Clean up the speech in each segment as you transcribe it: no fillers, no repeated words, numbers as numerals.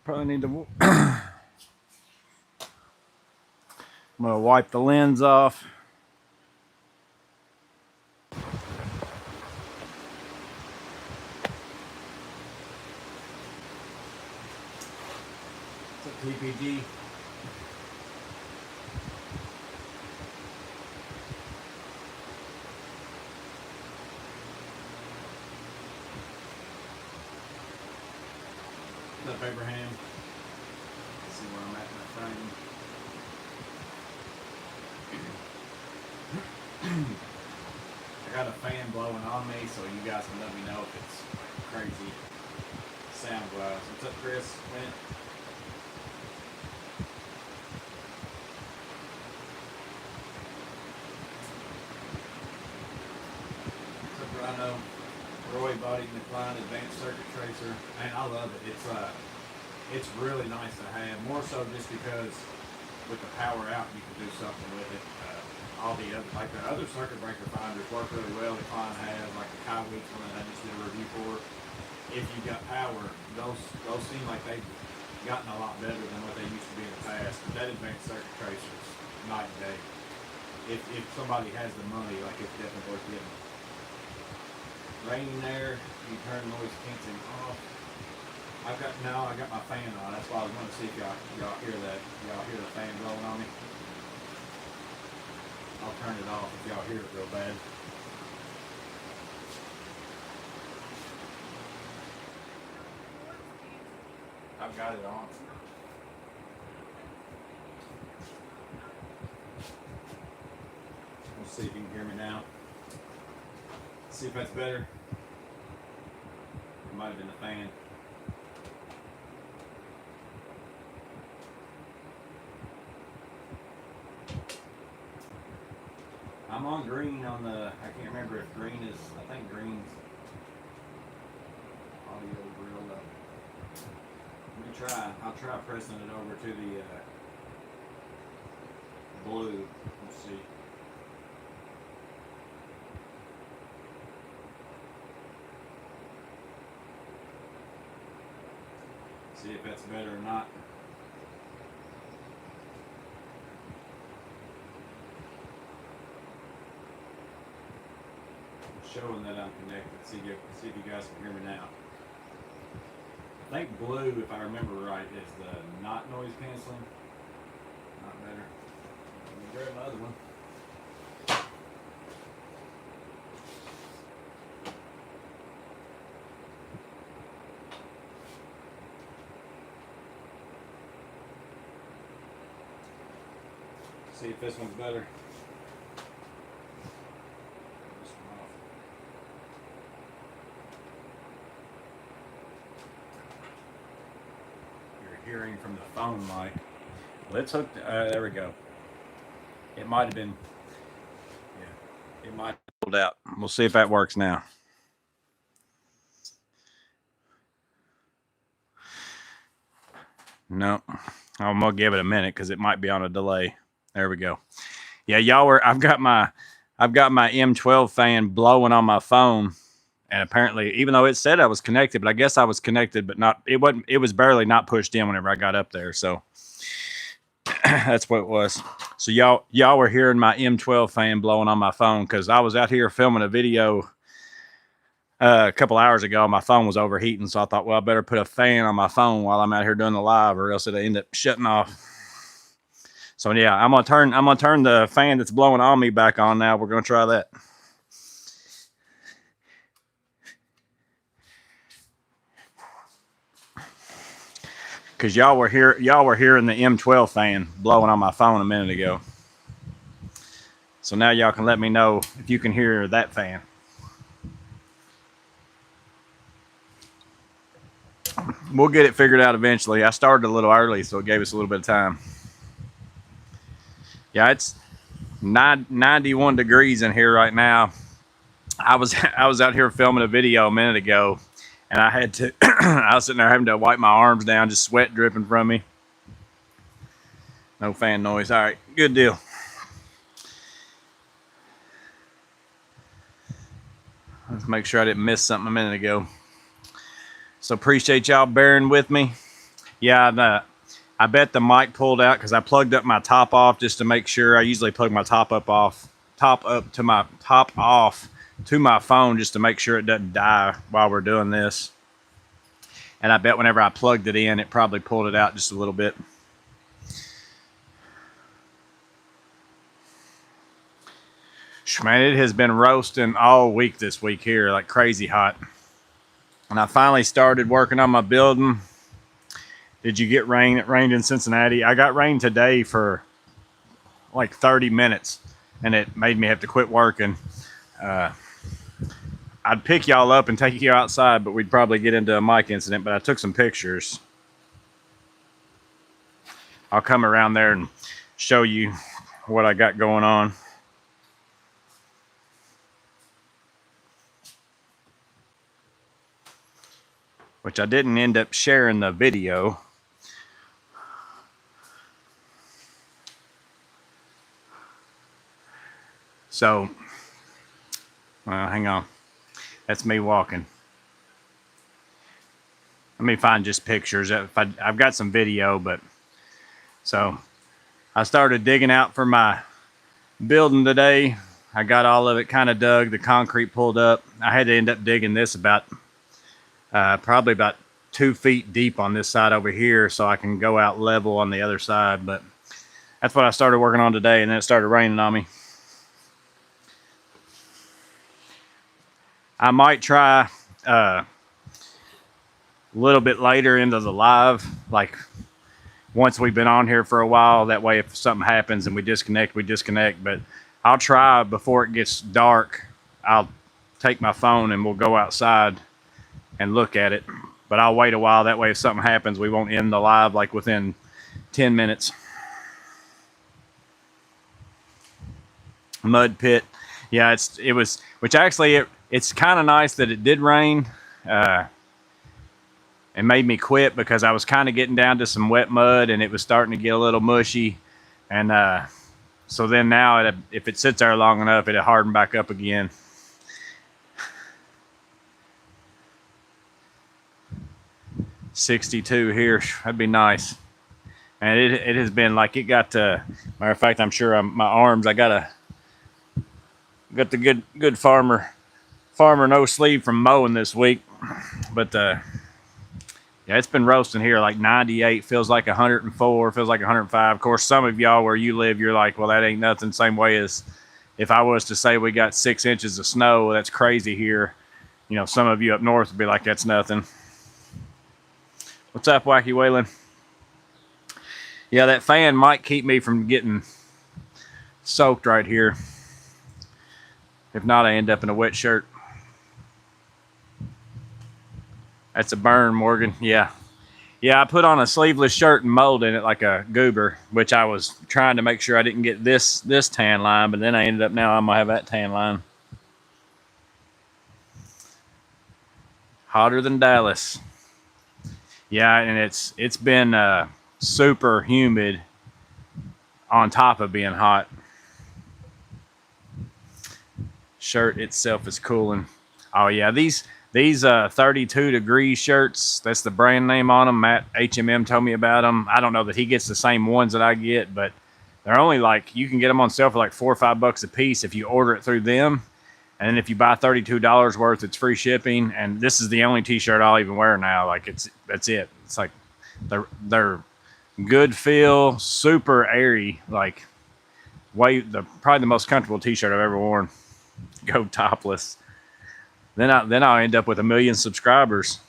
Probably need to. I'm gonna wipe the lens off. It's a TPG. What's up, Abraham? Let's see where I'm at in the frame. I got a fan blowing on me, so you guys can let me know if it's crazy sound wise. What's up, Chris? Went. What's up, Rhino? Roy body decline advanced circuit tracer, and I love it. It's really nice to have, more so just because with the power out you can do something with it. All the other, like the other circuit breaker finders work really well. The Klein has, like the Kai Weeks one that I just did a review for. If you got power, those seem like they've gotten a lot better than what they used to be in the past. But that advanced circuit tracer is night and day. If somebody has the money, like it's definitely worth getting. Raining there, you turn noise canceling off. I got my fan on. That's why I was going to see if y'all hear that. Y'all hear the fan blowing on me? I'll turn it off if y'all hear it real bad. I've got it on. Let's see if you can hear me now. Let's see if that's better. It might have been the fan. I'm on green on the, I can't remember if green is, I think green's audio real low. Let me try, I'll try pressing it over to the blue. Let's see. See if that's better or not. Showing that I'm connected. See if you guys can hear me now. I think blue, if I remember right, is the not noise canceling. Not better. Let me grab my other one. See if this one's better. Hearing from the phone mic. Let's hook. There we go. It might have been. Yeah, it might have pulled out. We'll see if that works now. No, I'm gonna give it a minute because it might be on a delay. There we go. Yeah, y'all were. I've got my M12 fan blowing on my phone. And apparently, even though it said I was connected, but I guess I was connected, but not. It wasn't. It was barely not pushed in whenever I got up there. So that's what it was. So y'all were hearing my M12 fan blowing on my phone because I was out here filming a video a couple hours ago. My phone was overheating, so I thought, well, I better put a fan on my phone while I'm out here doing the live, or else it'll end up shutting off. So yeah, I'm gonna turn the fan that's blowing on me back on now. We're gonna try that. Because y'all were hearing the M12 fan blowing on my phone a minute ago. So now y'all can let me know if you can hear that fan. We'll get it figured out eventually. I started a little early, so it gave us a little bit of time. Yeah, it's 91 degrees in here right now. I was out here filming a video a minute ago, and I had to. I was sitting there having to wipe my arms down, just sweat dripping from me. No fan noise. All right, good deal. Let's make sure I didn't miss something a minute ago. So appreciate y'all bearing with me. Yeah, I bet the mic pulled out because I plugged up my top off just to make sure. I usually plug my top off to my phone just to make sure it doesn't die while we're doing this. And I bet whenever I plugged it in, it probably pulled it out just a little bit. Man, it has been roasting all week this week here, like crazy hot. And I finally started working on my building. Did you get rain? It rained in Cincinnati. I got rain today for like 30 minutes, and it made me have to quit working. I'd pick y'all up and take you outside, but we'd probably get into a mic incident, but I took some pictures. I'll come around there and show you what I got going on. Which I didn't end up sharing the video. So, well, hang on. That's me walking. Let me find just pictures. I've got some video, but so I started digging out for my building today. I got all of it kind of dug. The concrete pulled up. I had to end up digging this about probably about 2 feet deep on this side over here so I can go out level on the other side. But that's what I started working on today, and then it started raining on me. I might try a little bit later into the live, like once we've been on here for a while. That way, if something happens and we disconnect, we disconnect. But I'll try before it gets dark. I'll take my phone and we'll go outside and look at it. But I'll wait a while. That way, if something happens, we won't end the live like within 10 minutes. Mud pit. Yeah, it's kind of nice that it did rain. It made me quit because I was kind of getting down to some wet mud and it was starting to get a little mushy. And so then now, if it sits there long enough, it'll harden back up again. .62 here. That'd be nice. And it has been like it got to. Matter of fact, I'm sure my arms. I got the good farmer no sleeve from mowing this week. But yeah, it's been roasting here like 98. Feels like 104. Feels like 105. Of course, some of y'all where you live, you're like, well, that ain't nothing. Same way as if I was to say we got 6 inches of snow, that's crazy here. You know, some of you up north would be like, that's nothing. What's up, Wacky Waylon? Yeah, that fan might keep me from getting soaked right here. If not, I end up in a wet shirt. That's a burn, Morgan. Yeah. Yeah, I put on a sleeveless shirt and molded in it like a goober, which I was trying to make sure I didn't get this tan line, but then I ended up now I'm going to have that tan line. Hotter than Dallas. Yeah, and it's been super humid on top of being hot. Shirt itself is cooling. Oh yeah, these 32 degree shirts, that's the brand name on them. Matt HMM told me about them. I don't know that he gets the same ones that I get, but they're only like, you can get them on sale for like $4 or $5 a piece if you order it through them. And then if you buy $32 worth, it's free shipping. And this is the only t-shirt I'll even wear now. Like that's it. It's like they're good feel, super airy, like probably the most comfortable t-shirt I've ever worn. Go topless. Then I'll end up with 1 million subscribers.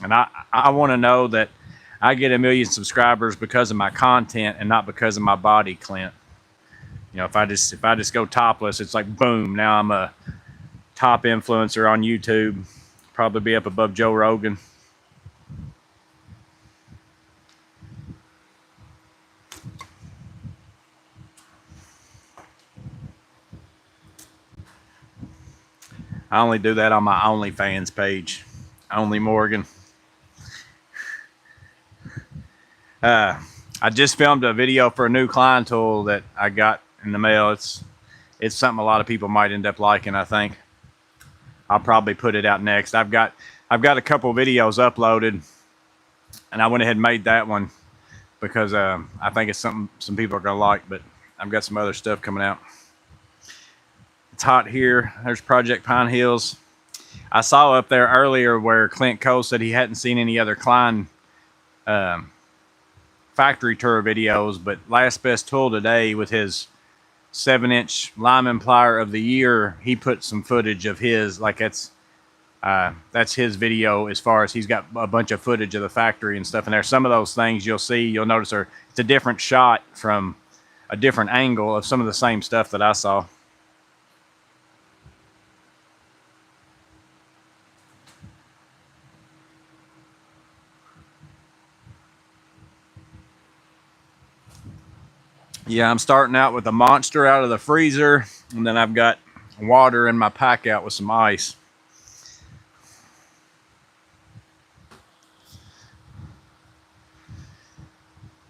And I want to know that I get 1 million subscribers because of my content and not because of my body, Clint. You know, if I just go topless, it's like boom, now I'm a top influencer on YouTube. Probably be up above Joe Rogan. I only do that on my OnlyFans page. Only Morgan. I just filmed a video for a new client tool that I got in the mail. It's something a lot of people might end up liking, I think. I'll probably put it out next. I've got a couple videos uploaded And I went ahead and made that one because I think it's something some people are gonna like. But I've got some other stuff coming out. It's hot here. There's Project Pine Hills. I saw up there earlier where Clint Cole said he hadn't seen any other Klein um, factory tour videos, but Last Best Tool today with his 7-inch lineman plier of the year, he put some footage of his, like that's his video as far as he's got a bunch of footage of the factory and stuff in there. Some of those things you'll notice it's a different shot from a different angle of some of the same stuff that I saw. Yeah, I'm starting out with a Monster out of the freezer, and then I've got water in my pack out with some ice.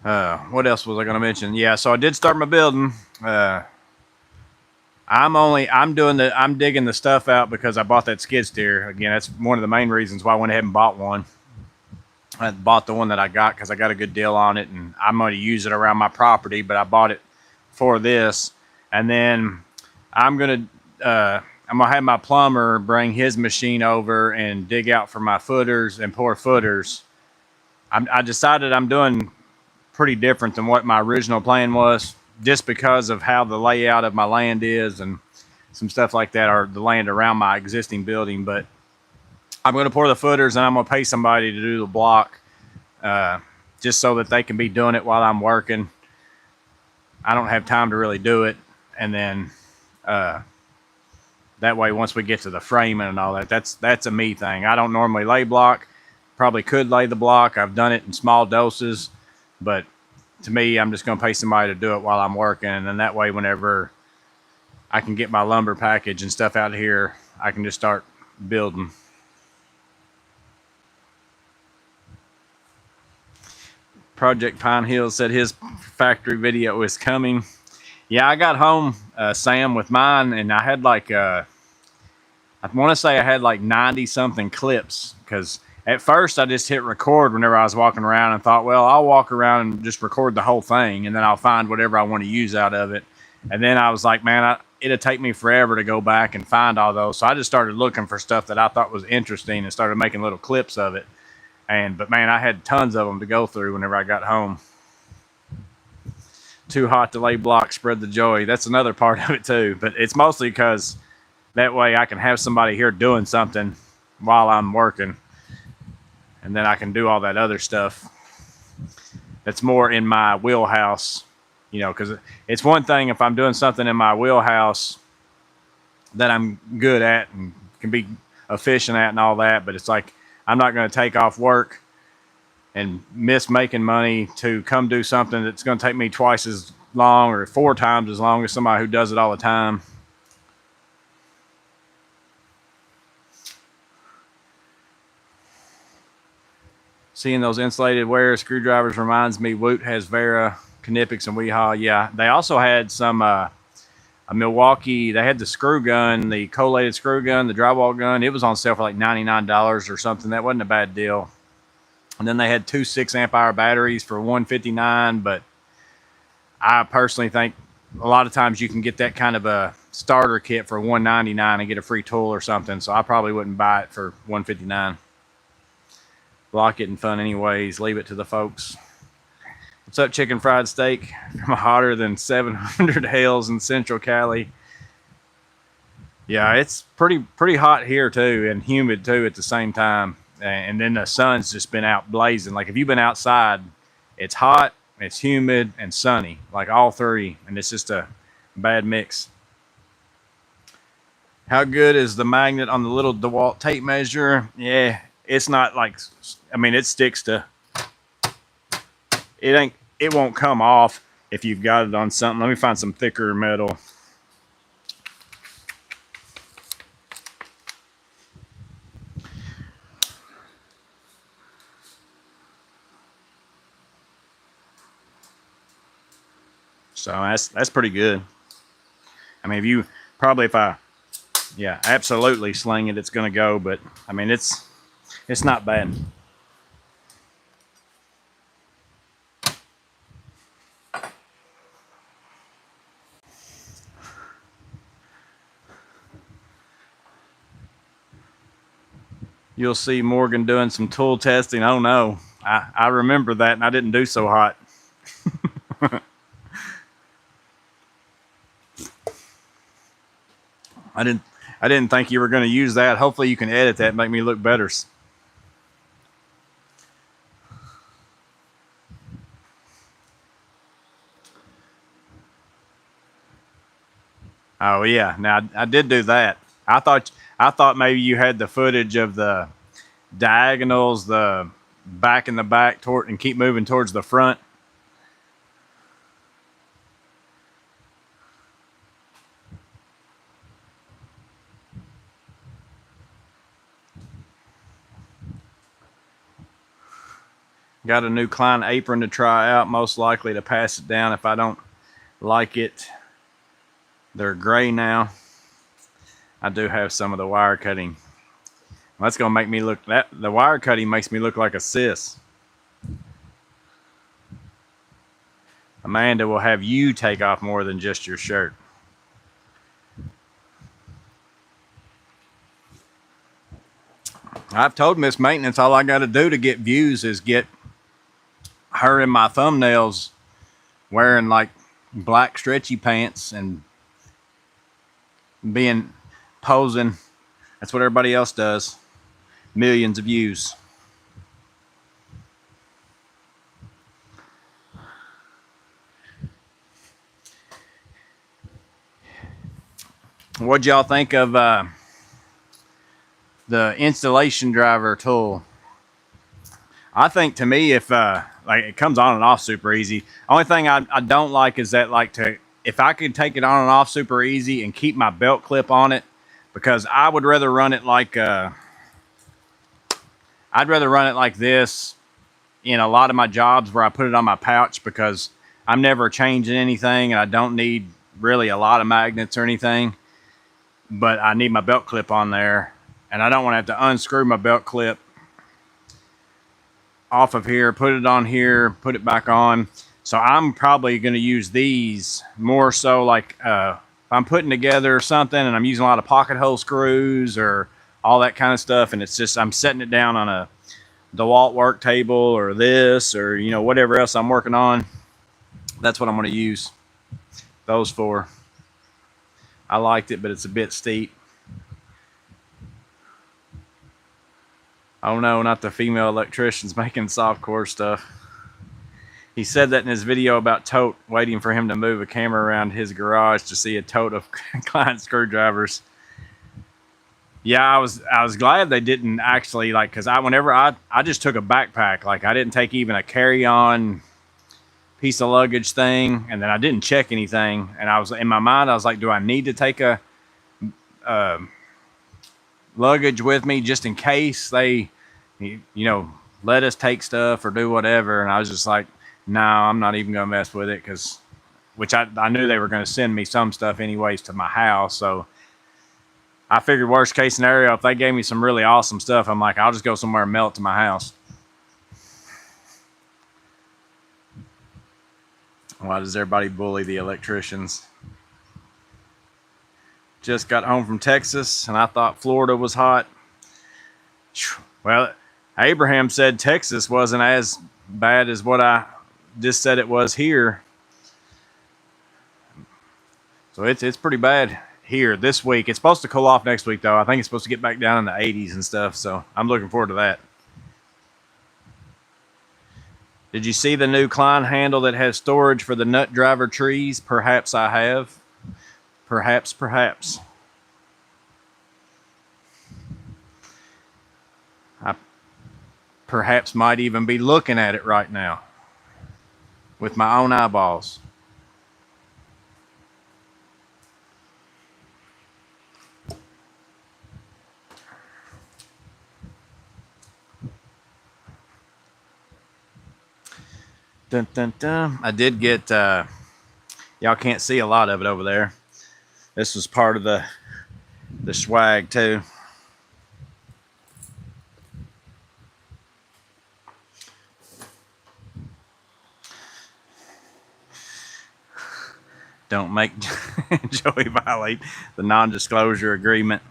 What else was I going to mention? Yeah, so I did start my building. I'm digging the stuff out because I bought that skid steer. Again, that's one of the main reasons why I went ahead and bought one. I bought the one that I got because I got a good deal on it, and I'm going to use it around my property, but I bought it for this. And then I'm going to have my plumber bring his machine over and dig out for my footers and pour footers. I decided I'm doing pretty different than what my original plan was, just because of how the layout of my land is and some stuff like that, or the land around my existing building. But I'm going to pour the footers, and I'm going to pay somebody to do the block, just so that they can be doing it while I'm working. I don't have time to really do it. And then that way, once we get to the framing and all that, that's a me thing. I don't normally lay block. Probably could lay the block. I've done it in small doses, but to me, I'm just going to pay somebody to do it while I'm working. And then that way, whenever I can get my lumber package and stuff out of here, I can just start building. Project Pine Hill said his factory video is coming. Yeah, I got home, Sam, with mine, and I had like, I want to say I had like 90 something clips, because at first I just hit record whenever I was walking around and thought, well, I'll walk around and just record the whole thing, and then I'll find whatever I want to use out of it. And then I was like, man, it'd take me forever to go back and find all those. So I just started looking for stuff that I thought was interesting and started making little clips of it. But man, I had tons of them to go through whenever I got home. Too hot to lay block, spread the joy. That's another part of it too. But it's mostly because that way I can have somebody here doing something while I'm working. And then I can do all that other stuff that's more in my wheelhouse. You know, because it's one thing if I'm doing something in my wheelhouse that I'm good at and can be efficient at and all that. But it's like, I'm not going to take off work and miss making money to come do something that's going to take me twice as long or 4 times as long as somebody who does it all the time. Seeing those insulated wear screwdrivers reminds me Woot has Vera, Knipex, and Weehaw. Yeah, they also had some a Milwaukee. They had the screw gun, the collated screw gun, the drywall gun. It was on sale for like $99 or something. That wasn't a bad deal. And then they had 2 6-amp-hour batteries for $159. But I personally think a lot of times you can get that kind of a starter kit for $199 and get a free tool or something. So I probably wouldn't buy it for $159. Block it and fun anyways. Leave it to the folks. What's up, chicken fried steak from hotter than 700 hells in Central Cali? Yeah, it's pretty hot here too, and humid too at the same time. And then the sun's just been out blazing. Like if you've been outside, it's hot, it's humid, and sunny, like all three, and it's just a bad mix. How good is the magnet on the little DeWalt tape measure? Yeah, it's not like, I mean, it sticks to. It won't come off if you've got it on something. Let me find some thicker metal. So that's pretty good. I mean, if I absolutely sling it, it's going to go, but I mean, it's not bad. You'll see Morgan doing some tool testing. Oh no, I remember that, and I didn't do so hot. I didn't think you were going to use that. Hopefully you can edit that and make me look better. Oh yeah, now I did do that. I thought maybe you had the footage of the diagonals, the back and the back toward, and keep moving towards the front. Got a new client apron to try out, most likely to pass it down if I don't like it. They're gray now. I do have some of the wire cutting. That's gonna make me look, the wire cutting makes me look like a sis. Amanda will have you take off more than just your shirt. I've told Miss Maintenance all I got to do to get views is get her in my thumbnails wearing like black stretchy pants and being posing. That's what everybody else does. Millions of views. What'd y'all think of the installation driver tool? I think to me, if like it comes on and off super easy. Only thing I don't like is that if I could take it on and off super easy and keep my belt clip on it, because I would rather run it like I'd rather run it like this in a lot of my jobs where I put it on my pouch, because I'm never changing anything and I don't need really a lot of magnets or anything, but I need my belt clip on there and I don't want to have to unscrew my belt clip off of here, put it on here, put it back on. So I'm probably going to use these more so like if I'm putting together something and I'm using a lot of pocket hole screws or all that kind of stuff, and it's just I'm setting it down on a DeWalt work table or this or whatever else I'm working on. That's what I'm going to use those for. I liked it, but it's a bit steep. Oh no, not the female electricians making softcore stuff. He said that in his video about tote, waiting for him to move a camera around his garage to see a tote of client screwdrivers. Yeah, I was glad they didn't actually, like, because whenever I just took a backpack, like I didn't take even a carry-on piece of luggage thing, and then I didn't check anything, and I was in my mind I was like, do I need to take a luggage with me just in case they let us take stuff or do whatever? And I was just like, no, I'm not even gonna mess with it, because which I knew they were going to send me some stuff anyways to my house, so I figured worst case scenario, if they gave me some really awesome stuff, I'm like, I'll just go somewhere and mail it to my house. Why does everybody bully the electricians? Just got home from Texas and I thought Florida was hot. Well, Abraham said Texas wasn't as bad as what I just said it was here. So it's pretty bad here this week. It's supposed to cool off next week though. I think it's supposed to get back down in the 80s and stuff, so I'm looking forward to that. Did you see the new Klein handle that has storage for the nut driver trees? Perhaps I have. Perhaps. I perhaps might even be looking at it right now with my own eyeballs. Dun, dun, dun. I did get, y'all can't see a lot of it over there. This was part of the swag too. Don't make Joey violate the non-disclosure agreement.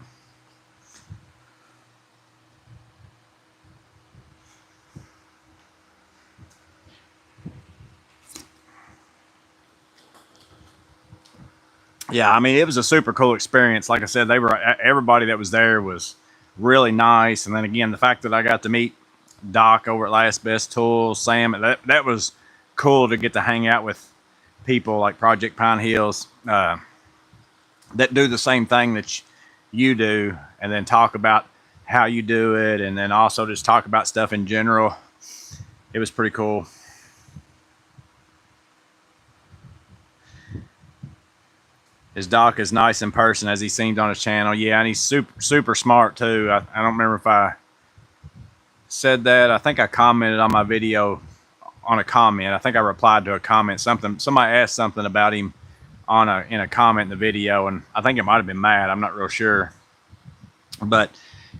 Yeah, I mean, it was a super cool experience. Like I said, everybody that was there was really nice. And then again, the fact that I got to meet Doc over at Last Best Tools, Sam, that was cool to get to hang out with people like Project Pine Hills that do the same thing that you do, and then talk about how you do it, and then also just talk about stuff in general. It was pretty cool. His Doc is nice in person as he seemed on his channel. Yeah, and he's super smart too. I don't remember if I said that. I think I commented on my video on a comment. I think I replied to a comment. Somebody asked something about him in a comment in the video, and I think it might have been Matt. I'm not real sure. But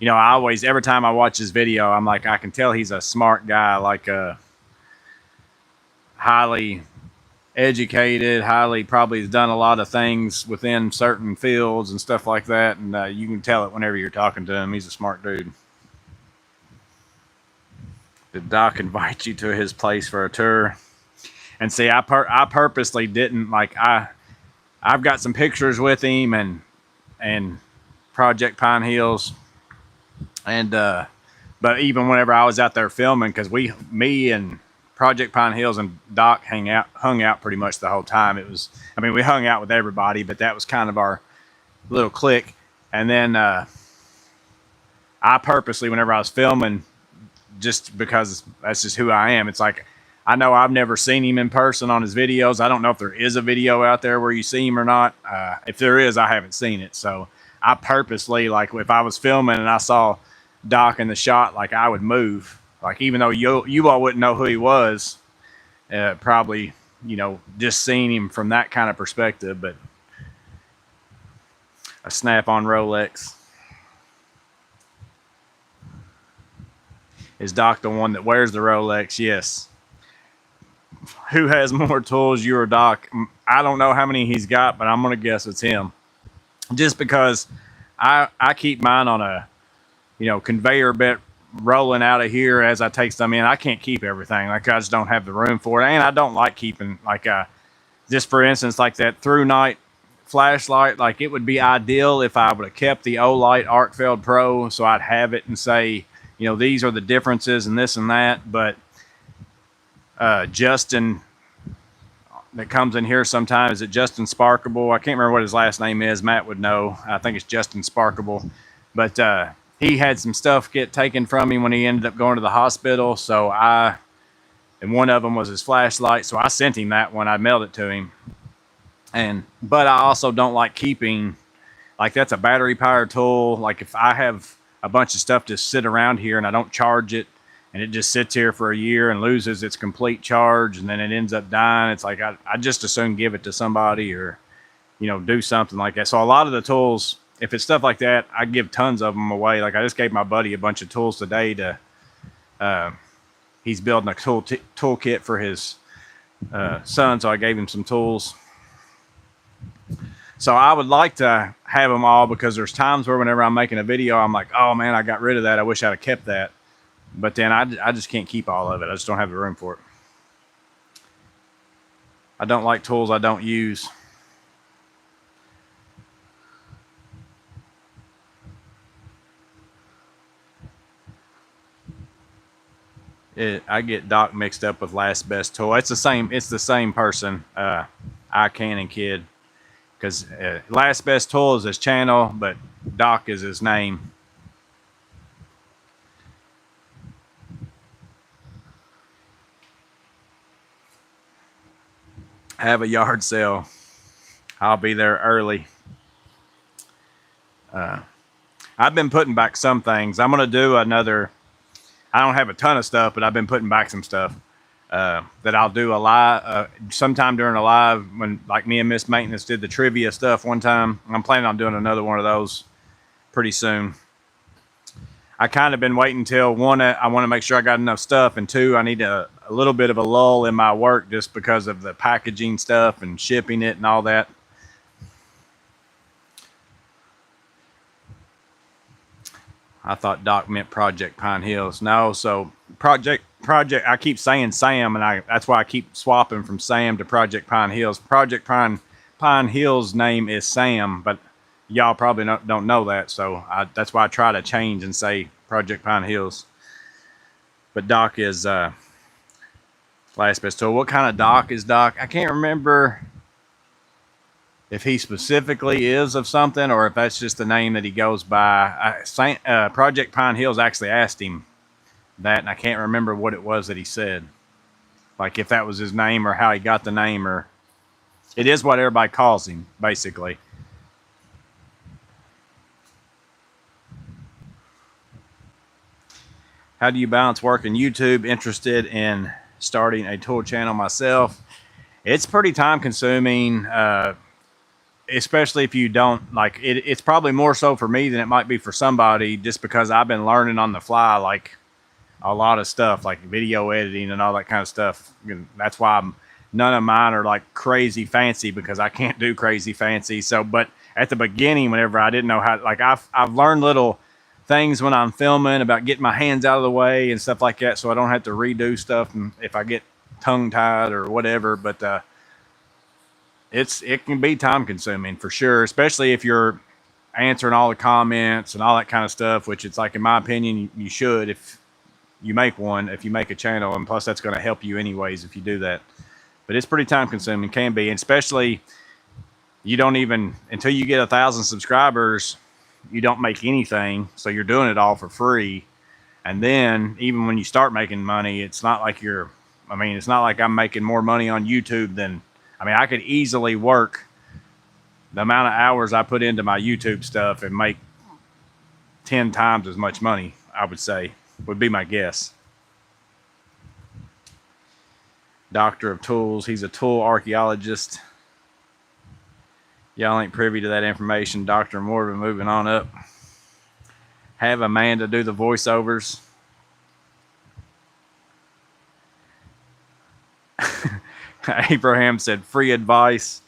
you know, every time I watch his video, I'm like, I can tell he's a smart guy, like highly educated, probably has done a lot of things within certain fields and stuff like that, and you can tell it whenever you're talking to him. He's a smart dude. Did Doc invite you to his place for a tour? And see, I purposely didn't. Like, I've got some pictures with him and Project Pine Hills, and but even whenever I was out there filming, because me and Project Pine Hills and Doc hung out pretty much the whole time. We hung out with everybody, but that was kind of our little clique. And then I purposely, whenever I was filming, just because that's just who I am, it's like, I know I've never seen him in person on his videos. I don't know if there is a video out there where you see him or not. If there is, I haven't seen it. So I purposely, like, if I was filming and I saw Doc in the shot, like, I would move. Like, even though you all wouldn't know who he was, probably, you know, just seeing him from that kind of perspective. But a Snap-on Rolex. Is Doc the one that wears the Rolex? Yes. Who has more tools, you or Doc? I don't know how many he's got, but I'm going to guess it's him. Just because I keep mine on a, you know, conveyor belt rolling out of here as I take some in. I can't keep everything. Like, I just don't have the room for it. And I don't like keeping, like, just for instance, like that through night flashlight. Like, it would be ideal if I would have kept the Olight Arcfeld Pro, so I'd have it and say, you know, these are the differences and this and that. But Justin that comes in here sometimes, is it Justin Sparkable? I can't remember what his last name is. Matt would know. I think it's Justin Sparkable. But he had some stuff get taken from him when he ended up going to the hospital. So and one of them was his flashlight. So I sent him that one. I mailed it to him. But I also don't like keeping, like, that's a battery powered tool. Like, if I have a bunch of stuff just sit around here and I don't charge it, and it just sits here for a year and loses its complete charge, and then it ends up dying, it's like, I just as soon give it to somebody, or, you know, do something like that. So a lot of the tools, if it's stuff like that, I give tons of them away. Like, I just gave my buddy a bunch of tools today to, he's building a toolkit for his son, so I gave him some tools. So I would like to have them all, because there's times where whenever I'm making a video, I'm like, oh man, I got rid of that. I wish I'd have kept that. But then I just can't keep all of it. I just don't have the room for it. I don't like tools I don't use. I get Doc mixed up with Last Best Tool. It's the same person, I Cannon Kid. Because Last Best Tool is his channel, but Doc is his name. Have a yard sale. I'll be there early. I've been putting back some things. I'm going to do another. I don't have a ton of stuff, but I've been putting back some stuff that I'll do a live sometime during a live, when, like, me and Miss Maintenance did the trivia stuff one time. I'm planning on doing another one of those pretty soon. I kind of been waiting till, one, I want to make sure I got enough stuff, and two, I need a little bit of a lull in my work just because of the packaging stuff and shipping it and all that. I thought Doc meant Project Pine Hills. No, so Project. I keep saying Sam, and that's why I keep swapping from Sam to Project Pine Hills. Project Pine Pine Hill's name is Sam, but y'all probably don't know that, so that's why I try to change and say Project Pine Hills. But Doc is last best tool. What kind of Doc is Doc? I can't remember if he specifically is of something or if that's just the name that he goes by. Project Pine Hills actually asked him that, and I can't remember what it was that he said. Like if that was his name or how he got the name, or it is what everybody calls him, basically. How do you balance work and YouTube? Interested in starting a tool channel myself. It's pretty time consuming, especially if you don't like it. It's probably more so for me than it might be for somebody, just because I've been learning on the fly, like a lot of stuff, like video editing and all that kind of stuff. That's why none of mine are like crazy fancy, because I can't do crazy fancy. So, but at the beginning, whenever I didn't know how, like I've learned little things when I'm filming about getting my hands out of the way and stuff like that, so I don't have to redo stuff if I get tongue tied or whatever. But it can be time consuming for sure, especially if you're answering all the comments and all that kind of stuff, which it's like, in my opinion, you should if you make a channel, and plus that's going to help you anyways if you do that. But it's pretty time consuming, can be, and especially you don't even, until you get 1,000 subscribers, you don't make anything, so you're doing it all for free. And then even when you start making money, it's not like it's not like I'm making more money on YouTube than, I could easily work the amount of hours I put into my YouTube stuff and make 10 times as much money, I would say, would be my guess. Doctor of Tools, he's a tool archaeologist. Y'all ain't privy to that information. Dr. Morgan, moving on up. Have Amanda do the voiceovers. Abraham said, free advice.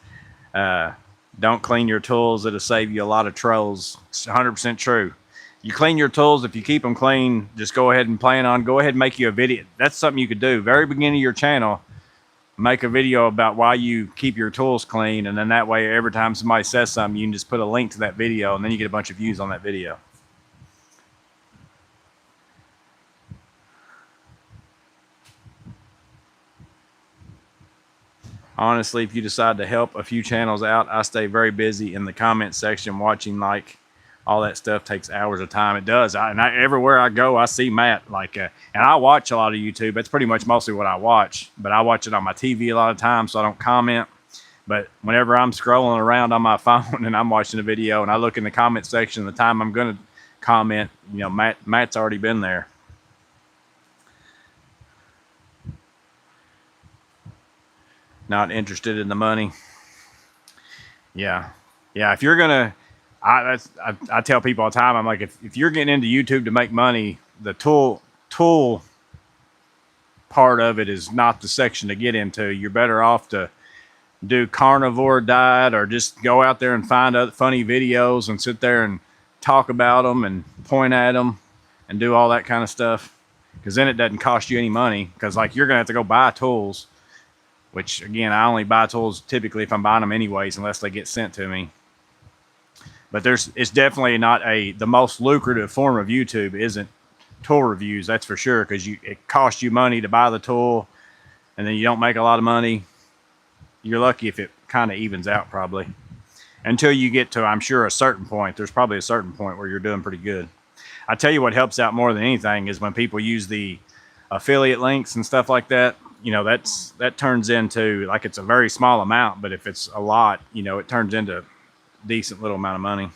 Don't clean your tools. It'll save you a lot of trolls. It's 100% true. You clean your tools. If you keep them clean, just go ahead and go ahead and make you a video. That's something you could do. Very beginning of your channel, make a video about why you keep your tools clean, and then that way every time somebody says something, you can just put a link to that video, and then you get a bunch of views on that video. Honestly, if you decide to help a few channels out, I stay very busy in the comment section watching, like, all that stuff takes hours of time. It does. Everywhere I go, I see Matt. And I watch a lot of YouTube. That's pretty much mostly what I watch. But I watch it on my TV a lot of times, so I don't comment. But whenever I'm scrolling around on my phone and I'm watching a video and I look in the comment section, the time I'm going to comment, Matt's already been there. Not interested in the money. Yeah. If you're gonna, I tell people all the time, I'm like, if you're getting into YouTube to make money, the tool part of it is not the section to get into. You're better off to do carnivore diet, or just go out there and find other funny videos and sit there and talk about them and point at them and do all that kind of stuff. Because then it doesn't cost you any money. Because like, you're gonna have to go buy tools, which again, I only buy tools typically if I'm buying them anyways, unless they get sent to me. But it's definitely not the most lucrative form of YouTube isn't tool reviews, that's for sure, because it costs you money to buy the tool, and then you don't make a lot of money. You're lucky if it kind of evens out, probably, until you get to, I'm sure, a certain point. There's probably a certain point where you're doing pretty good. I tell you what helps out more than anything is when people use the affiliate links and stuff like that. That turns into, like, it's a very small amount, but if it's a lot, it turns into decent little amount of money.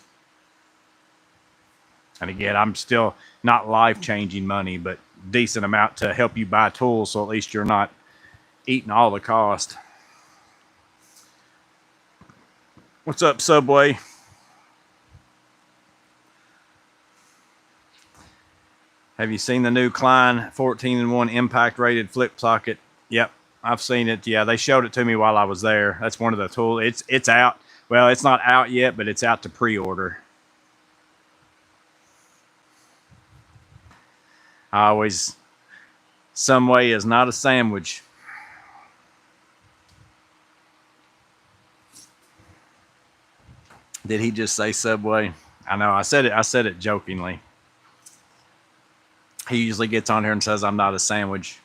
And again, I'm still not life-changing money, but decent amount to help you buy tools, so at least you're not eating all the cost. What's up, Subway? Have you seen the new Klein 14-in-1 impact rated flip socket? Yep, I've seen it. Yeah, they showed it to me while I was there. That's one of the tools. It's out. Well, it's not out yet, but it's out to pre-order. Some way is not a sandwich. Did he just say Subway? I know. I said it jokingly. He usually gets on here and says I'm not a sandwich.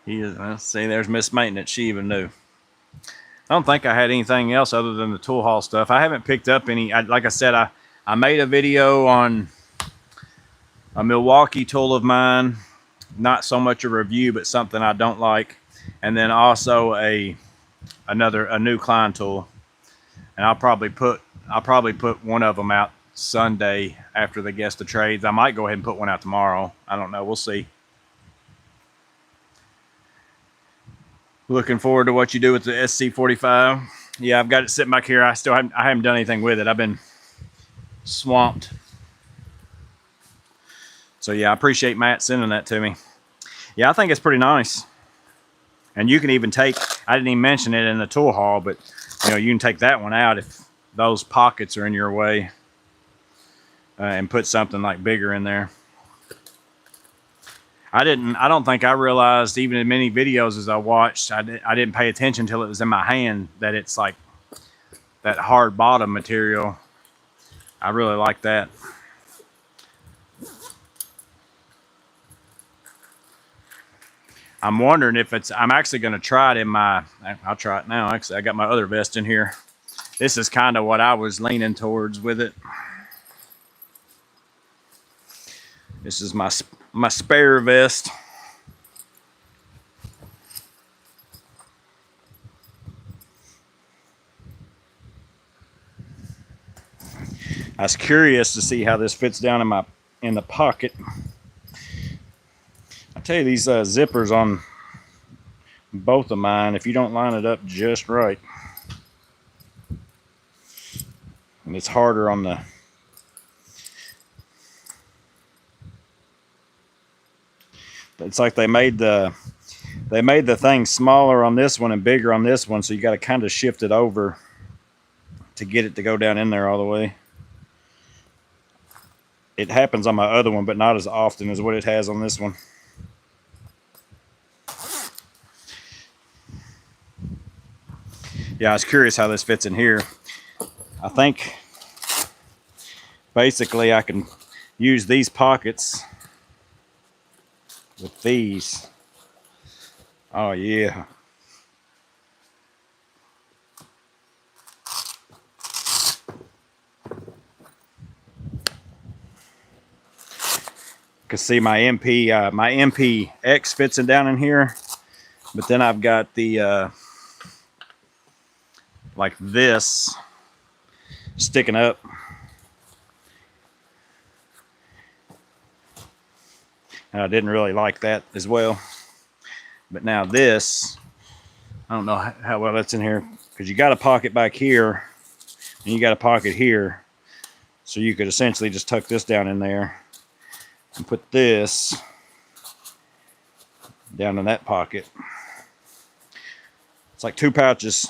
He is. Well, see, there's Miss Maintenance. She even knew. I don't think I had anything else other than the tool haul stuff. I haven't picked up any. Like I said, I made a video on a Milwaukee tool of mine. Not so much a review, but something I don't like, and then also a new Klein tool. And I'll probably put one of them out Sunday after the guest of trades. I might go ahead and put one out tomorrow. I don't know. We'll see. Looking forward to what you do with the SC45. Yeah, I've got it sitting back here. I haven't done anything with it. I've been swamped. So yeah, I appreciate Matt sending that to me. Yeah, I think it's pretty nice. And you can even take, I didn't even mention it in the tool haul, but you can take that one out if those pockets are in your way, and put something like bigger in there. I don't think I realized, even in many videos as I watched, I didn't pay attention until it was in my hand, that it's like that hard bottom material. I really like that. I'm wondering if I'm actually going to try it in I'll try it now. Actually, I got my other vest in here. This is kind of what I was leaning towards with it. This is my spare vest. I was curious to see how this fits down in the pocket. I tell you, these zippers on both of mine, if you don't line it up just right, and it's harder on the. It's like they made the thing smaller on this one and bigger on this one, so you got to kind of shift it over to get it to go down in there all the way. It happens on my other one, but not as often as what it has on this one. Yeah, I was curious how this fits in here. I think basically I can use these pockets with these. Oh yeah. Cause see, my MPX fits in down in here, but then I've got the like this sticking up. And I didn't really like that as well. But now this, I don't know how well that's in here, because you got a pocket back here and you got a pocket here. So you could essentially just tuck this down in there and put this down in that pocket. It's like two pouches.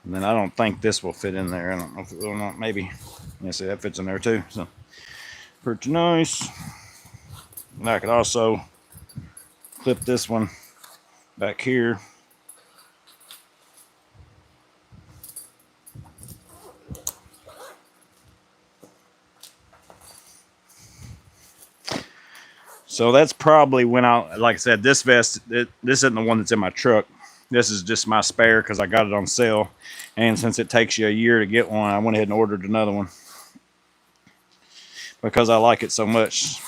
And then I don't think this will fit in there. I don't know if it will or not. Maybe. Yeah, see, that fits in there too. So pretty nice. And I could also clip this one back here. So that's probably when like I said, this vest, this isn't the one that's in my truck. This is just my spare because I got it on sale. And since it takes you a year to get one, I went ahead and ordered another one because I like it so much.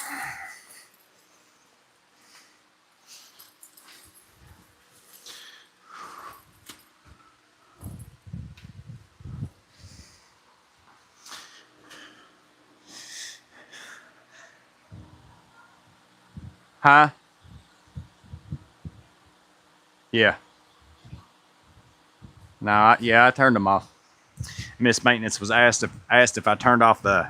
Huh? Yeah. No, yeah, I turned them off. Miss Maintenance was asked if I turned off the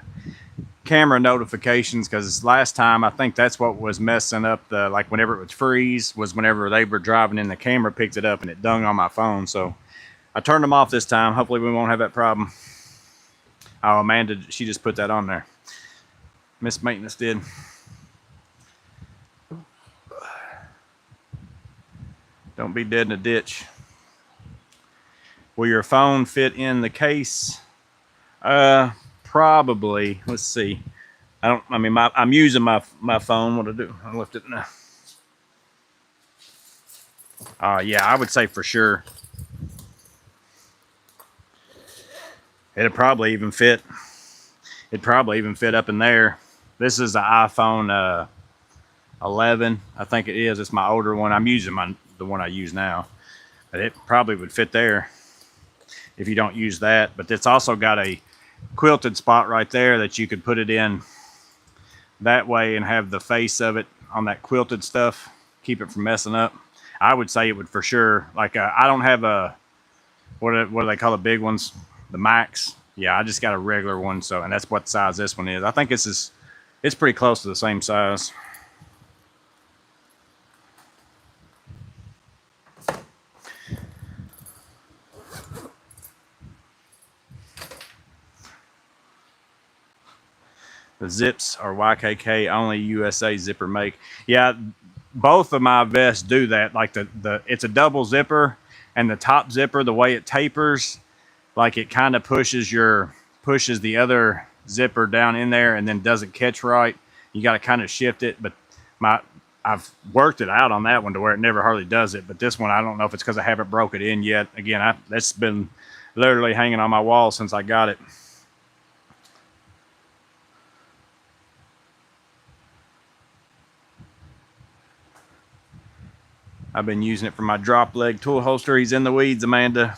camera notifications, because last time I think that's what was messing up the, like whenever it would freeze, was whenever they were driving in, the camera picked it up and it dung on my phone. So I turned them off this time. Hopefully we won't have that problem. Oh, Amanda, she just put that on there. Miss Maintenance did. Don't be dead in a ditch. Will your phone fit in the case? Probably. Let's see. I'm using my phone. What to do? I left it now. Yeah, I would say for sure. It'd probably even fit. It'd probably even fit up in there. This is the iPhone 11. I think it is. It's my older one. I'm using the one I use now. But it probably would fit there if you don't use that. But it's also got a quilted spot right there that you could put it in that way and have the face of it on that quilted stuff. Keep it from messing up. I would say it would for sure. Like I don't have a, what do they call the big ones? The Max. Yeah, I just got a regular one. So, and that's what size this one is. I think it's pretty close to the same size. The zips are YKK, only USA zipper make. Yeah, both of my vests do that. Like it's a double zipper, and the top zipper, the way it tapers, like it kind of pushes the other zipper down in there and then doesn't catch right. You got to kind of shift it. But I've worked it out on that one to where it never hardly does it. But this one, I don't know if it's because I haven't broke it in yet. Again, that's been literally hanging on my wall since I got it. I've been using it for my drop leg tool holster. He's in the weeds, Amanda.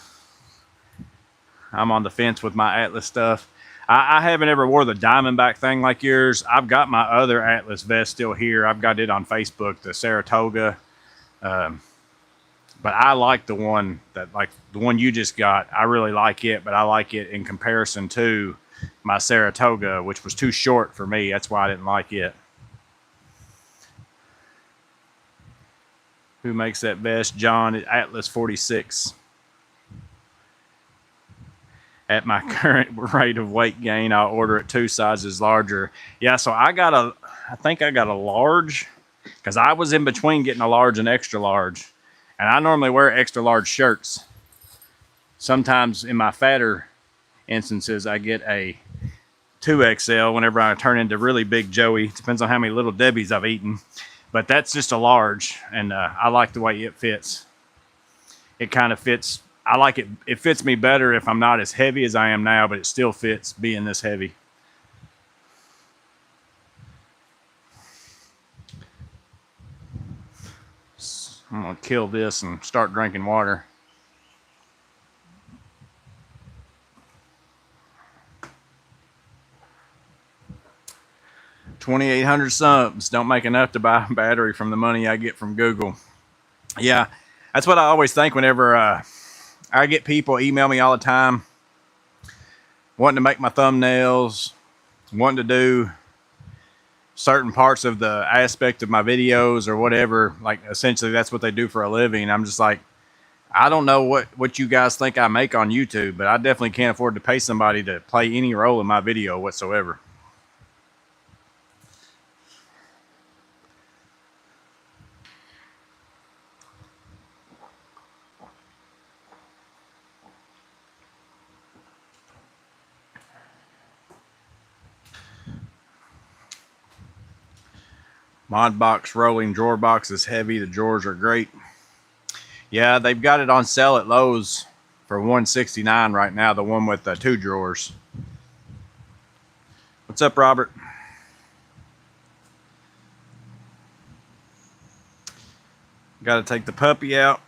I'm on the fence with my Atlas stuff. I haven't ever wore the Diamondback thing like yours. I've got my other Atlas vest still here. I've got it on Facebook, the Saratoga. But I like the one you just got. I really like it, but I like it in comparison to my Saratoga, which was too short for me. That's why I didn't like it. Who makes that vest? John at Atlas 46. At my current rate of weight gain, I'll order it 2 sizes larger. Yeah, so I think I got a large, because I was in between getting a large and extra large. And I normally wear extra large shirts. Sometimes in my fatter instances, I get a 2XL whenever I turn into really big Joey. Depends on how many Little Debbies I've eaten. But that's just a large, and I like the way it fits. It kind of fits. I like it. It fits me better if I'm not as heavy as I am now, but it still fits being this heavy. I'm going to kill this and start drinking water. $2,800 subs. Don't make enough to buy a battery from the money I get from Google. Yeah, that's what I always think whenever I get people email me all the time wanting to make my thumbnails, wanting to do certain parts of the aspect of my videos or whatever. Like essentially that's what they do for a living. I'm just like, I don't know what you guys think I make on YouTube, but I definitely can't afford to pay somebody to play any role in my video whatsoever. Modbox rolling drawer box is heavy. The drawers are great. Yeah, they've got it on sale at Lowe's for $169 right now. The one with the 2 drawers. What's up, Robert? Got to take the puppy out.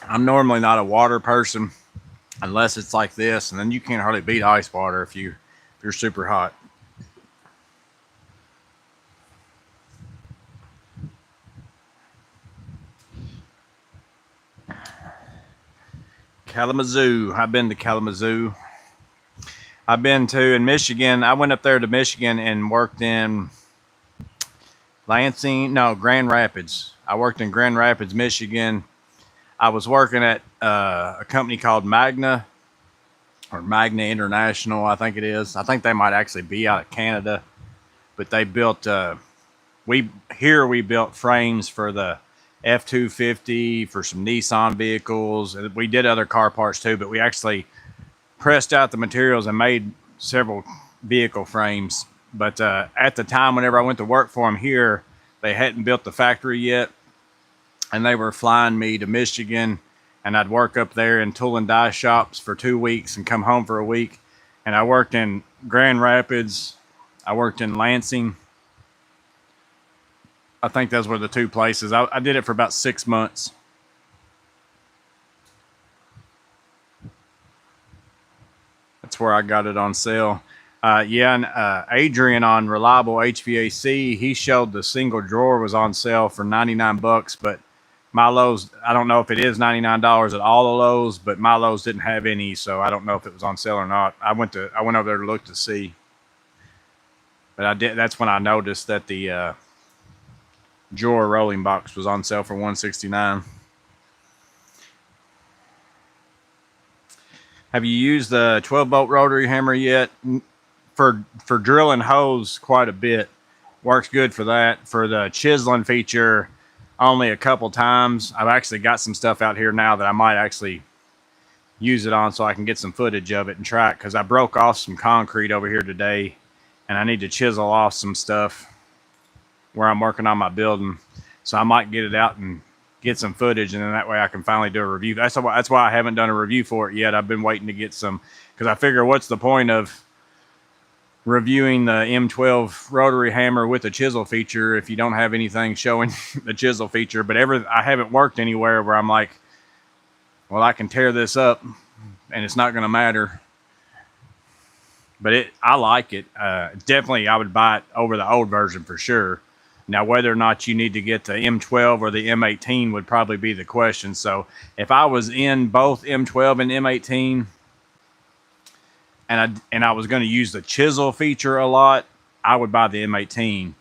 I'm normally not a water person unless it's like this, and then you can't hardly beat ice water if you're super hot. Kalamazoo. I've been to Kalamazoo. I've been to in Michigan. I went up there to Michigan and worked in Lansing, no, Grand Rapids. I worked in Grand Rapids, Michigan. I was working at a company called Magna or Magna International, I think it is. I think they might actually be out of Canada, but they built we built frames for the F-250 for some Nissan vehicles. And we did other car parts too, but we actually pressed out the materials and made several vehicle frames. But at the time, whenever I went to work for them here, they hadn't built the factory yet, and they were flying me to Michigan, and I'd work up there in tool and die shops for 2 weeks and come home for a week. And I worked in Grand Rapids. I worked in Lansing. I think those were the two places. I did it for about 6 months. That's where I got it on sale. Yeah, and Adrian on Reliable HVAC, he showed the single drawer was on sale for 99 bucks, but my Lowe's, I don't know if it is $99 at all the Lowe's, but my Lowe's didn't have any, so I don't know if it was on sale or not. I went over there to look to see. But I did. That's when I noticed that the drawer rolling box was on sale for $169. Have you used the 12-bolt rotary hammer yet? For drilling holes quite a bit. Works good for that. For the chiseling feature, only a couple times. I've actually got some stuff out here now that I might actually use it on so I can get some footage of it and try it, because I broke off some concrete over here today and I need to chisel off some stuff where I'm working on my building. So I might get it out and get some footage, and then that way I can finally do a review. That's why I haven't done a review for it yet. I've been waiting to get some, because I figure what's the point of reviewing the M12 rotary hammer with a chisel feature if you don't have anything showing the chisel feature. But I haven't worked anywhere where I'm like, well, I can tear this up and it's not going to matter. But I like it. Definitely I would buy it over the old version for sure. Now, whether or not you need to get the M12 or the M18 would probably be the question. So if I was in both M12 and M18 and I was going to use the chisel feature a lot, I would buy the M18.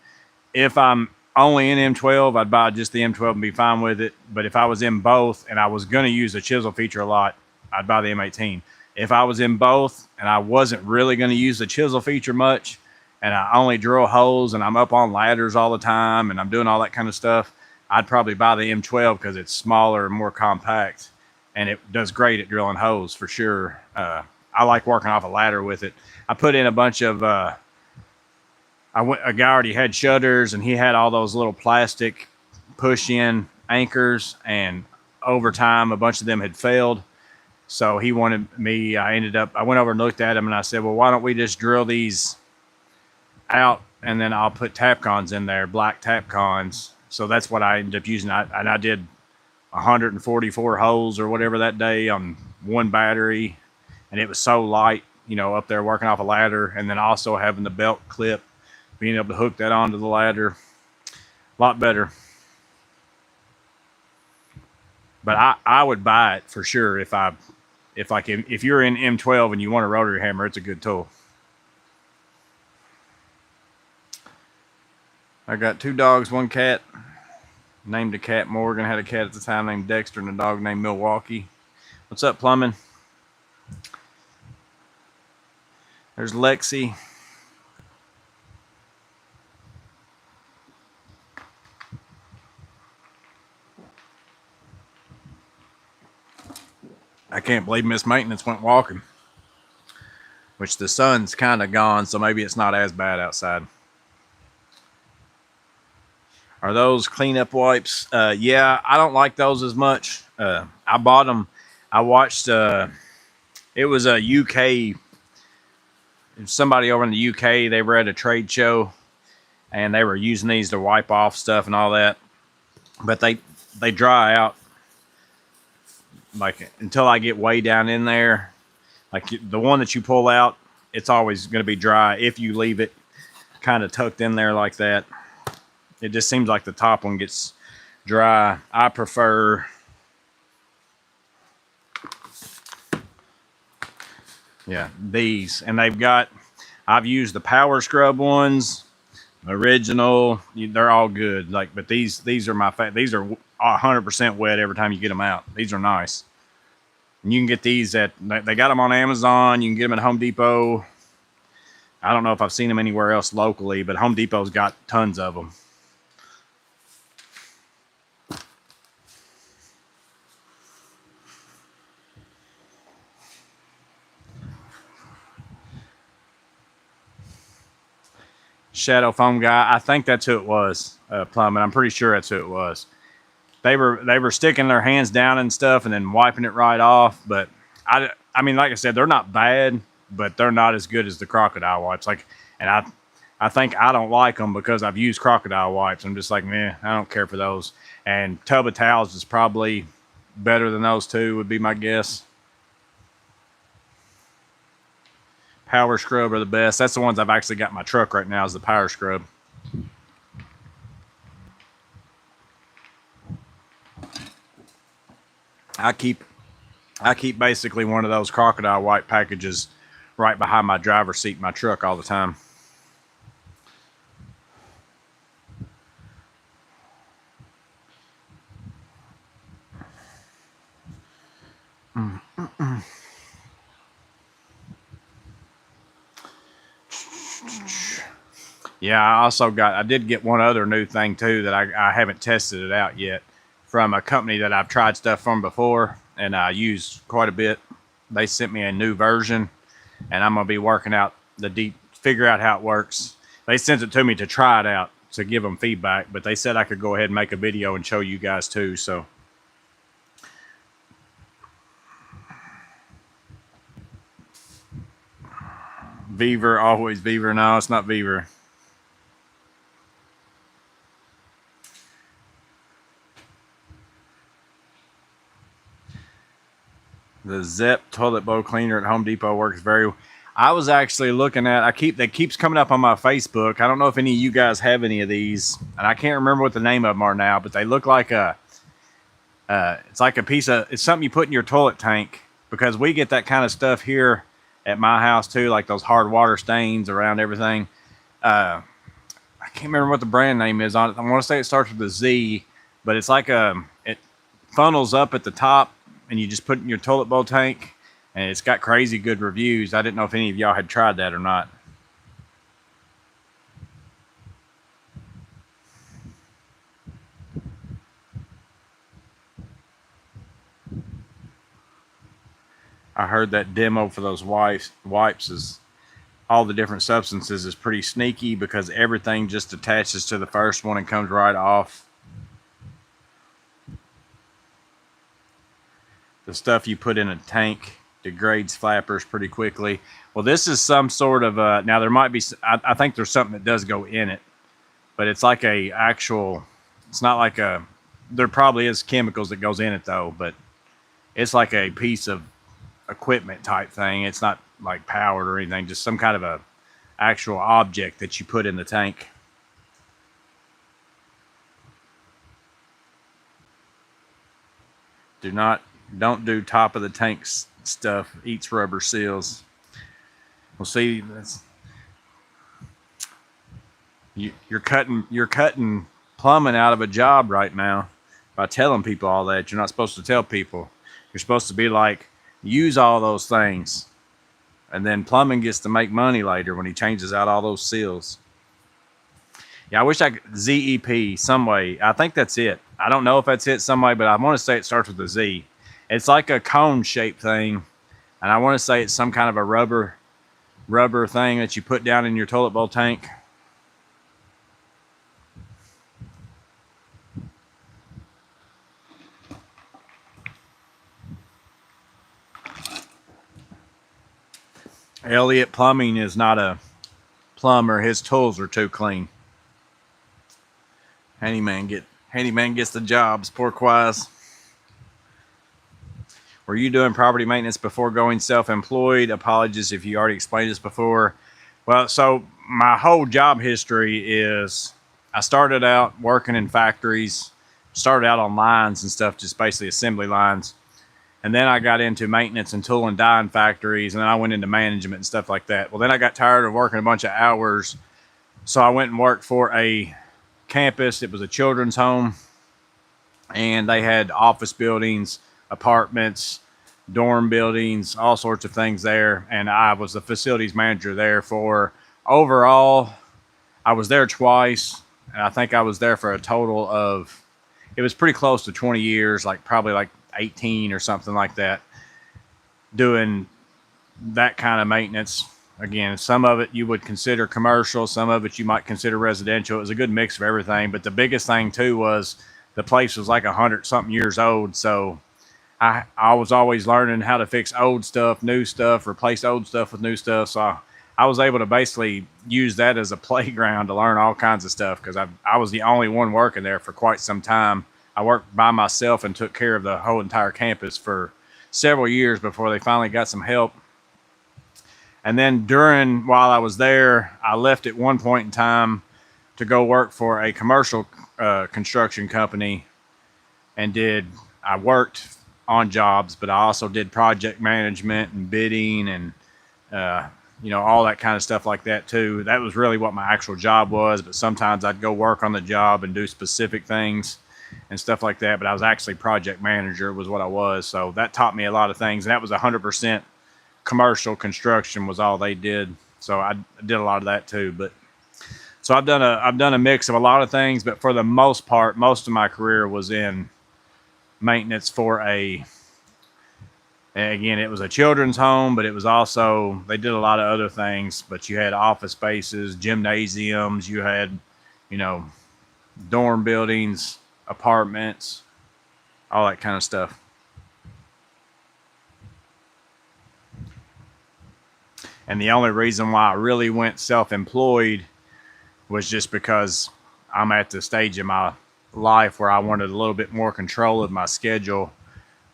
If I'm only in M12, I'd buy just the M12 and be fine with it. But if I was in both and I was going to use the chisel feature a lot, I'd buy the M18. If I was in both and I wasn't really going to use the chisel feature much, and I only drill holes and I'm up on ladders all the time and I'm doing all that kind of stuff, I'd probably buy the M12 because it's smaller and more compact, and it does great at drilling holes for sure. I like working off a ladder with it. I put in a bunch of, a guy already had shutters, and he had all those little plastic push-in anchors, and over time a bunch of them had failed. So he wanted me, I went over and looked at him and I said, well, why don't we just drill these out, and then I'll put Tapcons in there, black Tapcons. So that's what I ended up using. I did 144 holes or whatever that day on one battery, and it was so light, up there working off a ladder, and then also having the belt clip, being able to hook that onto the ladder, a lot better. But I would buy it for sure if you're in M12 and you want a rotary hammer, it's a good tool. I got 2 dogs, 1 cat. Named a cat Morgan. Had a cat at the time named Dexter and a dog named Milwaukee. What's up, Plumbing? There's Lexi. I can't believe Miss Maintenance went walking. Which the sun's kind of gone, so maybe it's not as bad outside. Are those cleanup wipes? Yeah, I don't like those as much. I bought them. I watched, it was a UK, somebody over in the UK, they were at a trade show, and they were using these to wipe off stuff and all that. But they dry out, like, until I get way down in there. Like, the one that you pull out, it's always going to be dry if you leave it kind of tucked in there like that. It just seems like the top one gets dry. I prefer, these. And I've used the Power Scrub ones, Original, they're all good. Like, but these are these are 100% wet every time you get them out. These are nice. And you can get these at, they got them on Amazon. You can get them at Home Depot. I don't know if I've seen them anywhere else locally, but Home Depot's got tons of them. Shadow foam guy, I think that's who it was. Plumbing, I'm pretty sure that's who it was. They were sticking their hands down and stuff, and then wiping it right off. But I mean, like I said, they're not bad, but they're not as good as the crocodile wipes. Like, and I think I don't like them because I've used crocodile wipes. I'm just like, meh, I don't care for those. And tub of towels is probably better than those two, would be my guess. Power scrub are the best. That's the ones I've actually got in my truck right now, is the power scrub. I keep basically one of those crocodile wipe packages right behind my driver's seat in my truck all the time. Yeah, I did get one other new thing too that I haven't tested it out yet, from a company that I've tried stuff from before and I used quite a bit. They sent me a new version, and I'm gonna be working out figure out how it works. They sent it to me to try it out, to give them feedback, but they said I could go ahead and make a video and show you guys too. So Beaver, always Beaver. No, it's not Beaver. The Zep toilet bowl cleaner at Home Depot works very well. I was actually looking at, that keeps coming up on my Facebook. I don't know if any of you guys have any of these, and I can't remember what the name of them are now, but they look like it's like a piece of, it's something you put in your toilet tank, because we get that kind of stuff here at my house too, like those hard water stains around everything. I can't remember what the brand name is on it. I want to say it starts with a Z, but it's like it funnels up at the top, and you just put it in your toilet bowl tank, and it's got crazy good reviews. I didn't know if any of y'all had tried that or not. I heard that demo for those wipes is all the different substances is pretty sneaky, because everything just attaches to the first one and comes right off. The stuff you put in a tank degrades flappers pretty quickly. Well, this is some sort of now there might be, I think there's something that does go in it, but it's like it's not like there probably is chemicals that goes in it though, but it's like a piece of equipment type thing. It's not like powered or anything, just some kind of a actual object that you put in the tank. Don't do top of the tank stuff. Eats rubber seals. Well, see, you're cutting plumbing out of a job right now by telling people all that. You're not supposed to tell people. You're supposed to be like, use all those things, and then plumbing gets to make money later when he changes out all those seals. Yeah, I wish I could, ZEP, some way. I think that's it. I don't know if that's it some way, but I want to say it starts with a Z. It's like a cone-shaped thing, and I want to say it's some kind of a rubber thing that you put down in your toilet bowl tank. Elliott Plumbing is not a plumber. His tools are too clean. Handyman gets the jobs. Porquoise. Were you doing property maintenance before going self-employed? Apologies if you already explained this before. Well, so my whole job history is, I started out working in factories, started out on lines and stuff, just basically assembly lines. And then I got into maintenance and tool and die in factories, and then I went into management and stuff like that. Well, then I got tired of working a bunch of hours So I went and worked for a campus. It was a children's home, and they had office buildings, apartments, dorm buildings, all sorts of things there. And I was the facilities manager there for overall, I was there twice. And I think I was there for a total of, it was pretty close to 20 years, like probably like 18 or something like that, doing that kind of maintenance. Again, some of it you would consider commercial, some of it you might consider residential. It was a good mix of everything. But the biggest thing too was the place was like 100 something years old. So I was always learning how to fix old stuff, new stuff, replace old stuff with new stuff. So I was able to basically use that as a playground to learn all kinds of stuff, because I was the only one working there for quite some time. I worked by myself and took care of the whole entire campus for several years before they finally got some help. And then while I was there, I left at one point in time to go work for a commercial construction company, and I worked on jobs, but I also did project management and bidding and all that kind of stuff like that too. That was really what my actual job was. But sometimes I'd go work on the job and do specific things and stuff like that. But I was actually project manager was what I was. So that taught me a lot of things. And that was 100% commercial construction was all they did. So I did a lot of that too. But so I've done a mix of a lot of things, but for the most part, most of my career was in maintenance for again, it was a children's home, but it was also, they did a lot of other things. But you had office spaces, gymnasiums, you had, dorm buildings, apartments, all that kind of stuff. And the only reason why I really went self-employed was just because I'm at the stage in my life where I wanted a little bit more control of my schedule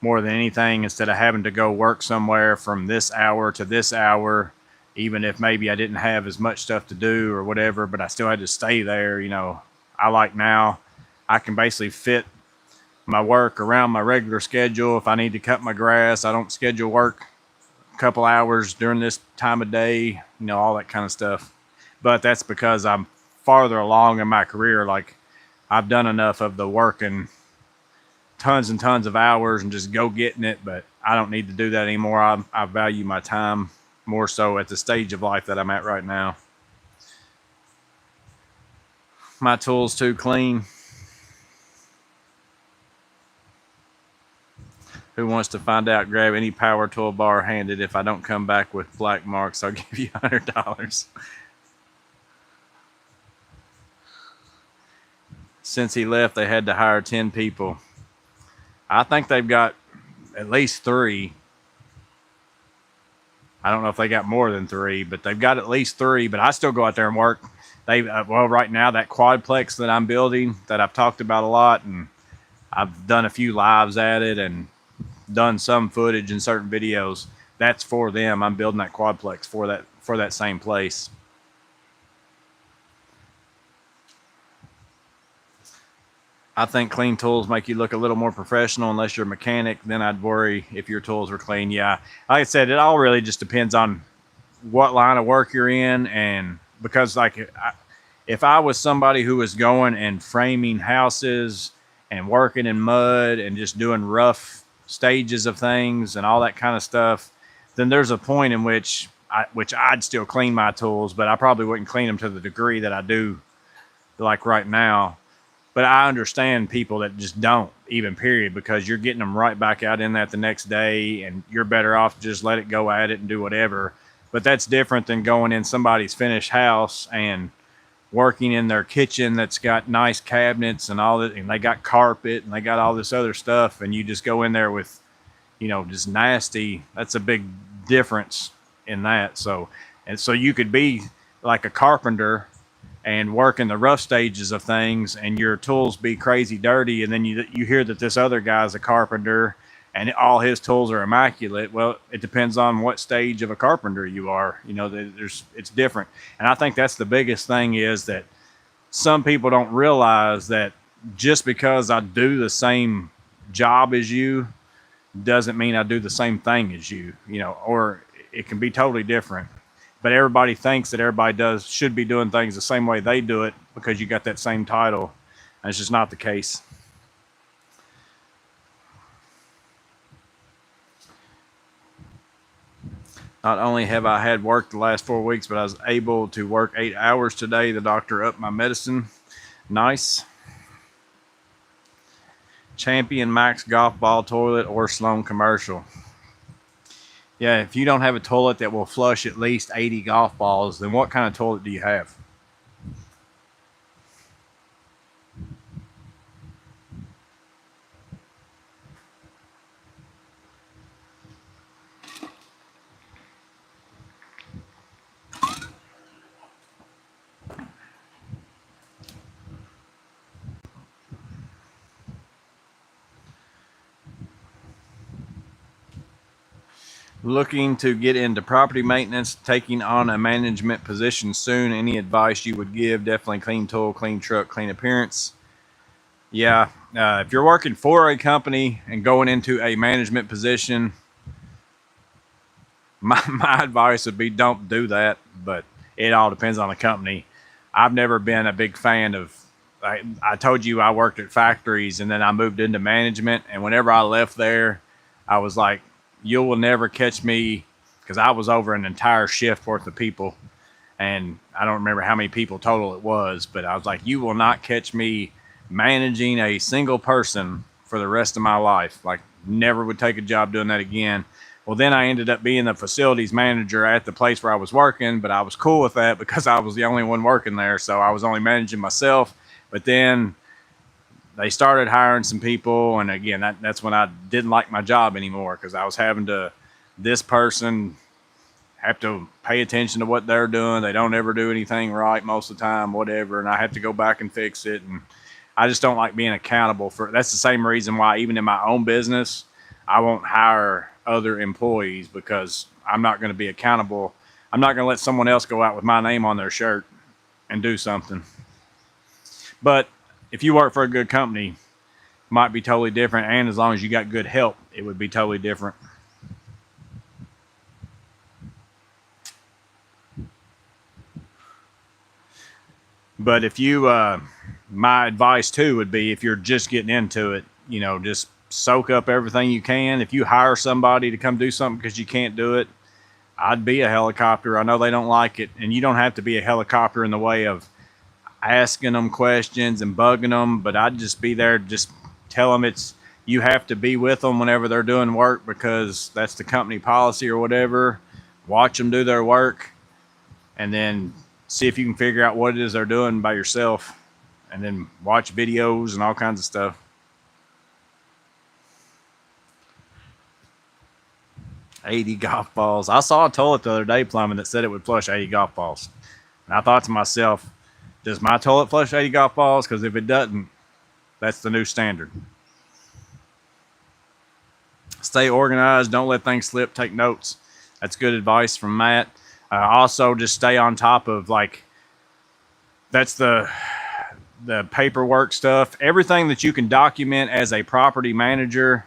more than anything, instead of having to go work somewhere from this hour to this hour, even if maybe I didn't have as much stuff to do or whatever, but I still had to stay there. I like now I can basically fit my work around my regular schedule. If I need to cut my grass, I don't schedule work couple hours during this time of day, all that kind of stuff. But that's because I'm farther along in my career. Like, I've done enough of the working tons and tons of hours and just go getting it, but I don't need to do that anymore. I value my time more so at the stage of life that I'm at right now. My tool's too clean. Who wants to find out? Grab any power tool bar handed. If I don't come back with black marks, I'll give you $100. Since he left, they had to hire 10 people. I think they've got at least 3. I don't know if they got more than 3, but they've got at least 3. But I still go out there and work. Right now, that quadplex that I'm building, that I've talked about a lot, and I've done a few lives at it and done some footage in certain videos. That's for them. I'm building that quadplex for that same place. I think clean tools make you look a little more professional. Unless you're a mechanic, then I'd worry if your tools were clean. Yeah, like I said, it all really just depends on what line of work you're in. And because if I was somebody who was going and framing houses and working in mud and just doing rough stages of things and all that kind of stuff, then there's a point in which I'd still clean my tools, but I probably wouldn't clean them to the degree that I do like right now. But I understand people that just don't, even period, because you're getting them right back out in that the next day, and you're better off to just let it go at it and do whatever. But that's different than going in somebody's finished house and working in their kitchen that's got nice cabinets and all that, and they got carpet and they got all this other stuff, and you just go in there with, just nasty. That's a big difference in that. So you could be like a carpenter and work in the rough stages of things, and your tools be crazy dirty, and then you hear that this other guy's a carpenter and all his tools are immaculate. Well, it depends on what stage of a carpenter you are. It's different. And I think that's the biggest thing, is that some people don't realize that just because I do the same job as you doesn't mean I do the same thing as you, or it can be totally different. but everybody thinks that everybody should be doing things the same way they do it because you got that same title. And it's just not the case. Not only have I had work the last 4 weeks, but I was able to work 8 hours today. The doctor upped my medicine. Nice. Champion Max golf ball toilet or Sloan commercial. Yeah, if you don't have a toilet that will flush at least 80 golf balls, then what kind of toilet do you have? Looking to get into property maintenance, taking on a management position soon. Any advice you would give? Definitely clean tool, clean truck, clean appearance. Yeah, if you're working for a company and going into a management position, my advice would be don't do that, but it all depends on the company. I've never been a big fan of, I told you I worked at factories and then I moved into management. And whenever I left there, I was like, you will never catch me, because I was over an entire shift worth of people. And I don't remember how many people total it was, but I was like, you will not catch me managing a single person for the rest of my life. Like, never would take a job doing that again. Well, then I ended up being the facilities manager at the place where I was working, but I was cool with that because I was the only one working there. So I was only managing myself. But then they started hiring some people. And again, that's when I didn't like my job anymore, because I was having to, this person have to pay attention to what they're doing. They don't ever do anything right most of the time, whatever. And I have to go back and fix it. And I just don't like being accountable for, that's the same reason why even in my own business, I won't hire other employees, because I'm not going to be accountable. I'm not going to let someone else go out with my name on their shirt and do something. But if you work for a good company, it might be totally different. And as long as you got good help, it would be totally different. But if you, my advice too would be, if you're just getting into it, just soak up everything you can. If you hire somebody to come do something because you can't do it, I'd be a helicopter. I know they don't like it, and you don't have to be a helicopter in the way of asking them questions and bugging them, but I'd just be there, just tell them you have to be with them whenever they're doing work, because that's the company policy or whatever. Watch them do their work, and then see if you can figure out what it is they're doing by yourself, and then watch videos and all kinds of stuff. 80 golf balls. I saw a toilet the other day, plumbing, that said it would flush 80 golf balls. And I thought to myself, does my toilet flush 80 golf balls? Because if it doesn't, that's the new standard. Stay organized. Don't let things slip. Take notes. That's good advice from Matt. Also, just stay on top of, that's the paperwork stuff. Everything that you can document as a property manager,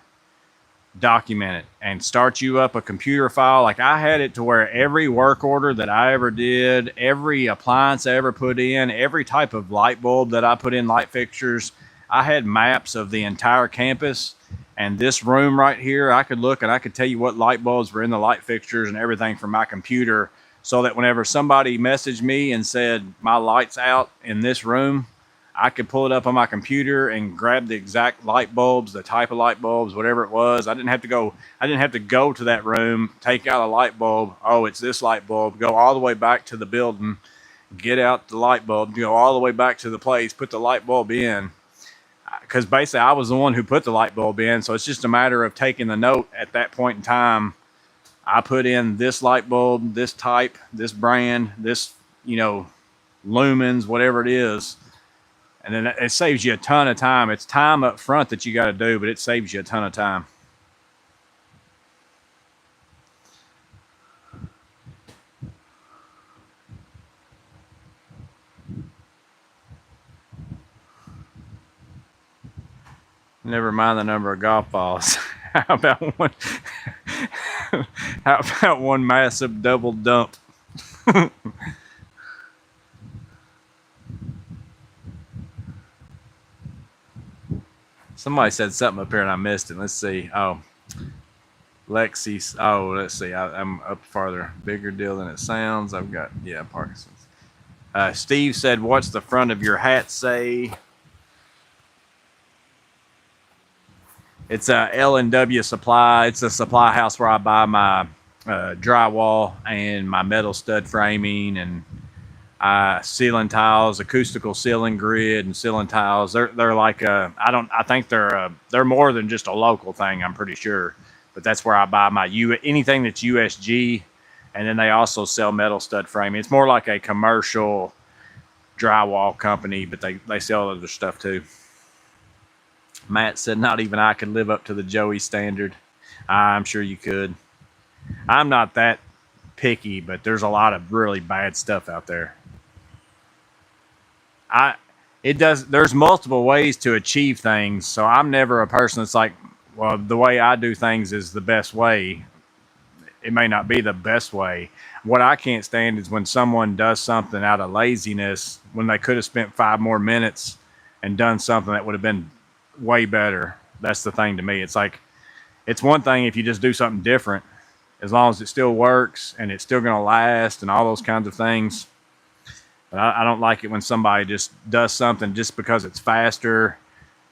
document it and start you up a computer file. Like, I had it to where every work order that I ever did, every appliance I ever put in, every type of light bulb that I put in, light fixtures, I had maps of the entire campus. And this room right here, I could look and I could tell you what light bulbs were in the light fixtures and everything from my computer, so that whenever somebody messaged me and said my light's out in this room, I could pull it up on my computer and grab the exact light bulbs, the type of light bulbs, whatever it was. I didn't have to go to that room, take out a light bulb. Oh, it's this light bulb. Go all the way back to the building, get out the light bulb, go all the way back to the place, put the light bulb in. Because basically I was the one who put the light bulb in. So it's just a matter of taking the note at that point in time. I put in this light bulb, this type, this brand, this, lumens, whatever it is. And then it saves you a ton of time. It's time up front that you got to do, but it saves you a ton of time. Never mind the number of golf balls. How about one? How about one massive double dump? Somebody said something up here and I missed it. Let's see. Oh, Lexi. Oh, let's see. I'm up farther. Bigger deal than it sounds. I've got, yeah, Parkinson's. Steve said, what's the front of your hat say? It's a L&W Supply. It's a supply house where I buy my drywall and my metal stud framing and ceiling tiles, acoustical ceiling grid, and ceiling tiles. They're like I think they're more than just a local thing. I'm pretty sure, but that's where I buy my anything that's USG, and then they also sell metal stud framing. It's more like a commercial drywall company, but they sell other stuff too. Matt said, not even I could live up to the Joey standard. I'm sure you could. I'm not that picky, but there's a lot of really bad stuff out there. There's multiple ways to achieve things, so I'm never a person that's like, well, the way I do things is the best way. It may not be the best way. What I can't stand is when someone does something out of laziness when they could have spent 5 more minutes and done something that would have been way better. That's the thing to me. It's like, it's one thing if you just do something different, as long as it still works and it's still going to last and all those kinds of things. But I don't like it when somebody just does something just because it's faster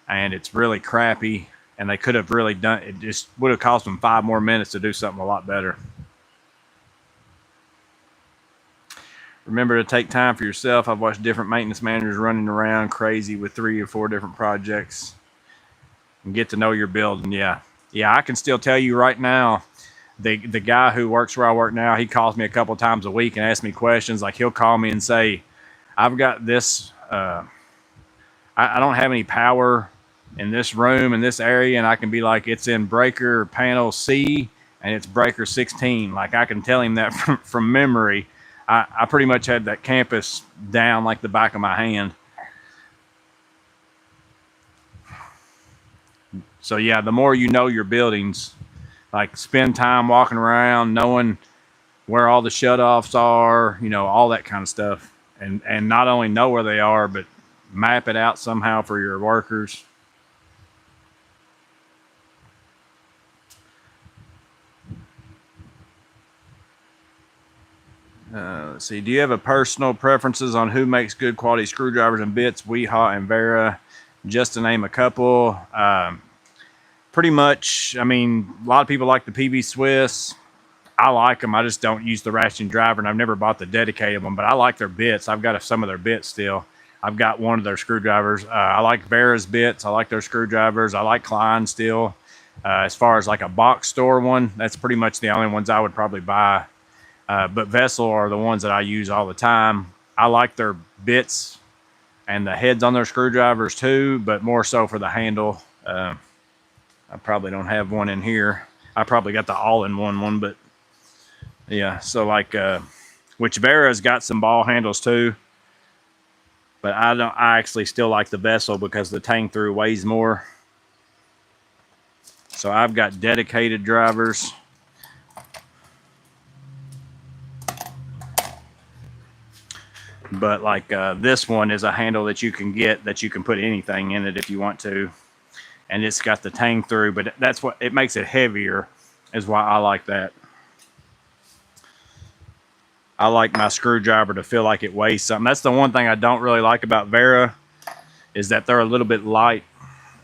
and it's really crappy and they could have really done it. Just would have cost them 5 more minutes to do something a lot better. Remember to take time for yourself. I've watched different maintenance managers running around crazy with 3 or 4 different projects and get to know your building. Yeah, I can still tell you right now, the guy who works where I work now, he calls me a couple times a week and asks me questions. Like, he'll call me and say, I've got this, I don't have any power in this room, in this area. And I can be like, it's in breaker panel C and it's breaker 16. Like, I can tell him that from memory. I pretty much had that campus down like the back of my hand. So yeah, the more you know your buildings, like spend time walking around, knowing where all the shutoffs are, all that kind of stuff. And not only know where they are, but map it out somehow for your workers. Let's see. Do you have a personal preferences on who makes good quality screwdrivers and bits? Weha and Vera, just to name a couple. Pretty much, I mean, a lot of people like the PB Swiss. I like them. I just don't use the ratcheting driver, and I've never bought the dedicated one, but I like their bits. I've got some of their bits still. I've got one of their screwdrivers. I like Vera's bits. I like their screwdrivers. I like Klein still. As far as like a box store one, that's pretty much the only ones I would probably buy. But Vessel are the ones that I use all the time. I like their bits and the heads on their screwdrivers too, but more so for the handle. I probably don't have one in here. I probably got the all-in-one one, but yeah. So like, which Vera's got some ball handles too, but I actually still like the Vessel because the tang through weighs more. So I've got dedicated drivers. But like this one is a handle that you can get that you can put anything in it if you want to. And it's got the tang through, but that's what it makes it heavier, is why I like that. I like my screwdriver to feel like it weighs something. That's the one thing I don't really like about Vera, is that they're a little bit light.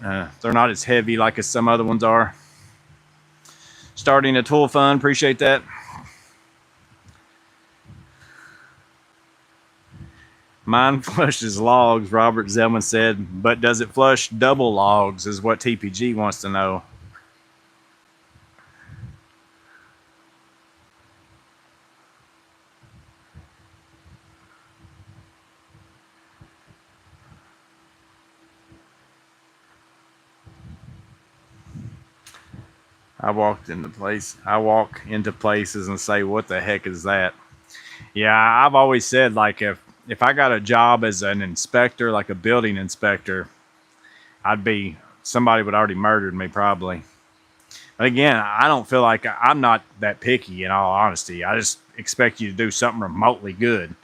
They're not as heavy like as some other ones are. Starting a tool fund, appreciate that. Mine flushes logs, Robert Zellman said, but does it flush double logs is what TPG wants to know. I walk into places and say, what the heck is that? Yeah, I've always said, like, if I got a job as an inspector, like a building inspector, somebody would already murdered me probably. But again, I don't feel like I'm not that picky in all honesty. I just expect you to do something remotely good.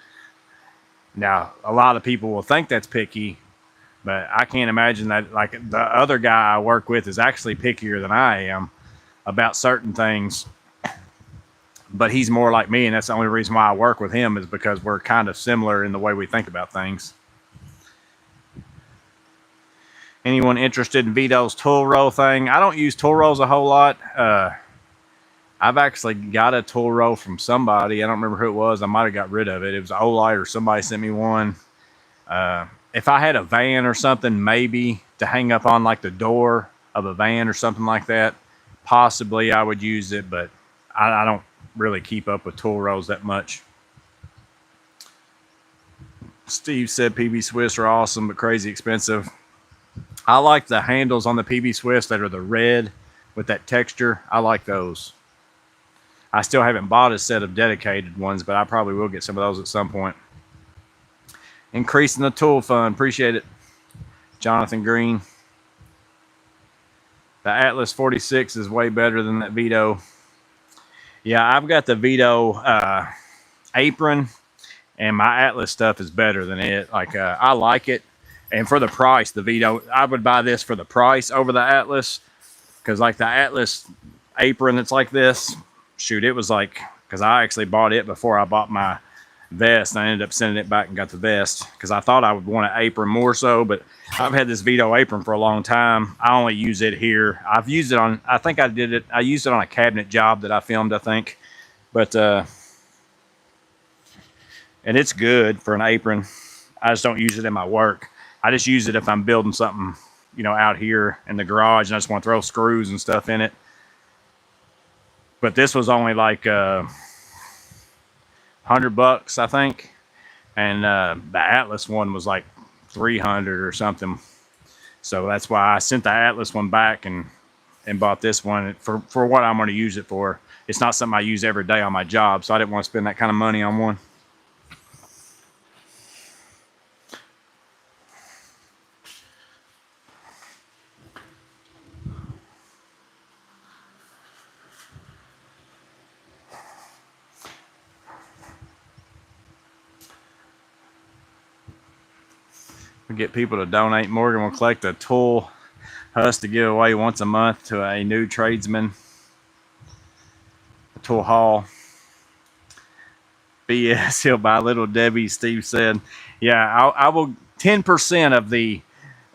Now, a lot of people will think that's picky, but I can't imagine that. Like the other guy I work with is actually pickier than I am about certain things, but he's more like me, and that's the only reason why I work with him is because we're kind of similar in the way we think about things. Anyone interested in Vito's tool roll thing? I don't use tool rolls a whole lot. I've actually got a tool roll from somebody. I don't remember who it was. I might have got rid of it. It was Olight or somebody sent me one. If I had a van or something, maybe to hang up on like the door of a van or something like that, possibly I would use it, but I don't really keep up with tool rolls that much. Steve said PB Swiss are awesome, but crazy expensive. I like the handles on the PB Swiss that are the red with that texture. I like those. I still haven't bought a set of dedicated ones, but I probably will get some of those at some point. Increasing the tool fund. Appreciate it. Jonathan Green. The Atlas 46 is way better than that Vito. Yeah, I've got the Vito apron, and my Atlas stuff is better than it. Like, I like it. And for the price, the Vito, I would buy this for the price over the Atlas. Because like the Atlas apron that's like this, shoot, it was like, because I actually bought it before I bought my vest. I ended up sending it back and got the vest because I thought I would want an apron more so, but I've had this Vito apron for a long time. I only use it here. I've used it on, I think I used it on a cabinet job that I filmed, I think. But, and it's good for an apron. I just don't use it in my work. I just use it if I'm building something, you know, out here in the garage and I just want to throw screws and stuff in it. But this was only like $100, I think. And the Atlas one was like 300 or something. So that's why I sent the Atlas one back and bought this one for what I'm going to use it for. It's not something I use every day on my job, so I didn't want to spend that kind of money on one. We get people to donate. Morgan will collect a tool husk to give away once a month to a new tradesman. A tool haul. BS, he'll buy Little Debbie, Steve said. Yeah, I will 10%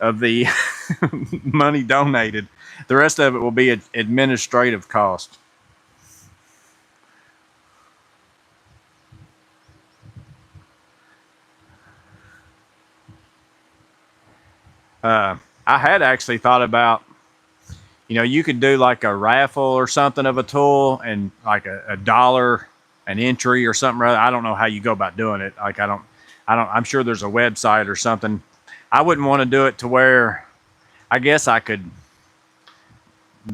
of the money donated. The rest of it will be administrative cost. I had actually thought about, you know, you could do like a raffle or something of a tool and like a dollar an entry or something. I don't know how you go about doing it. Like I'm sure there's a website or something. I wouldn't want to do it to where, I guess I could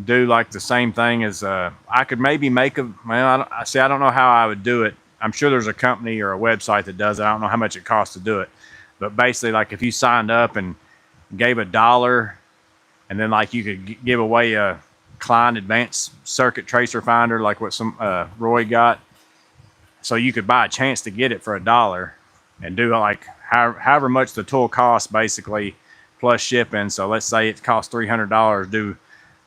do like the same thing as I could maybe make a, well, I don't know how I would do it. I'm sure there's a company or a website that does it. I don't know how much it costs to do it, but basically like if you signed up and gave $1 and then like you could give away a Klein advanced circuit tracer finder, like what some Roy got. So you could buy a chance to get it for $1 and do like however much the tool costs basically plus shipping. So let's say it costs $300, do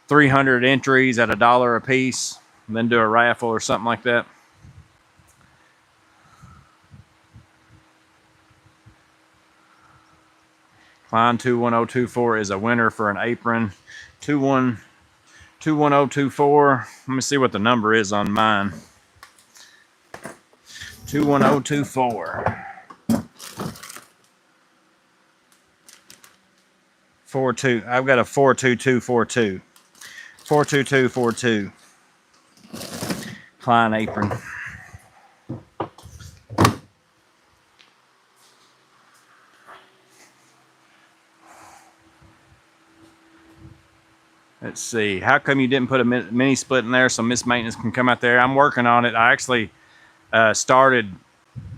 300 entries at $1 a piece, and then do a raffle or something like that. Klein 21024 is a winner for an apron. 21024. Let me see what the number is on mine. 21024. 42. I've got a 42242. 42242. Klein apron. Let's see. How come you didn't put a mini split in there so Miss Maintenance can come out there? I'm working on it. I actually started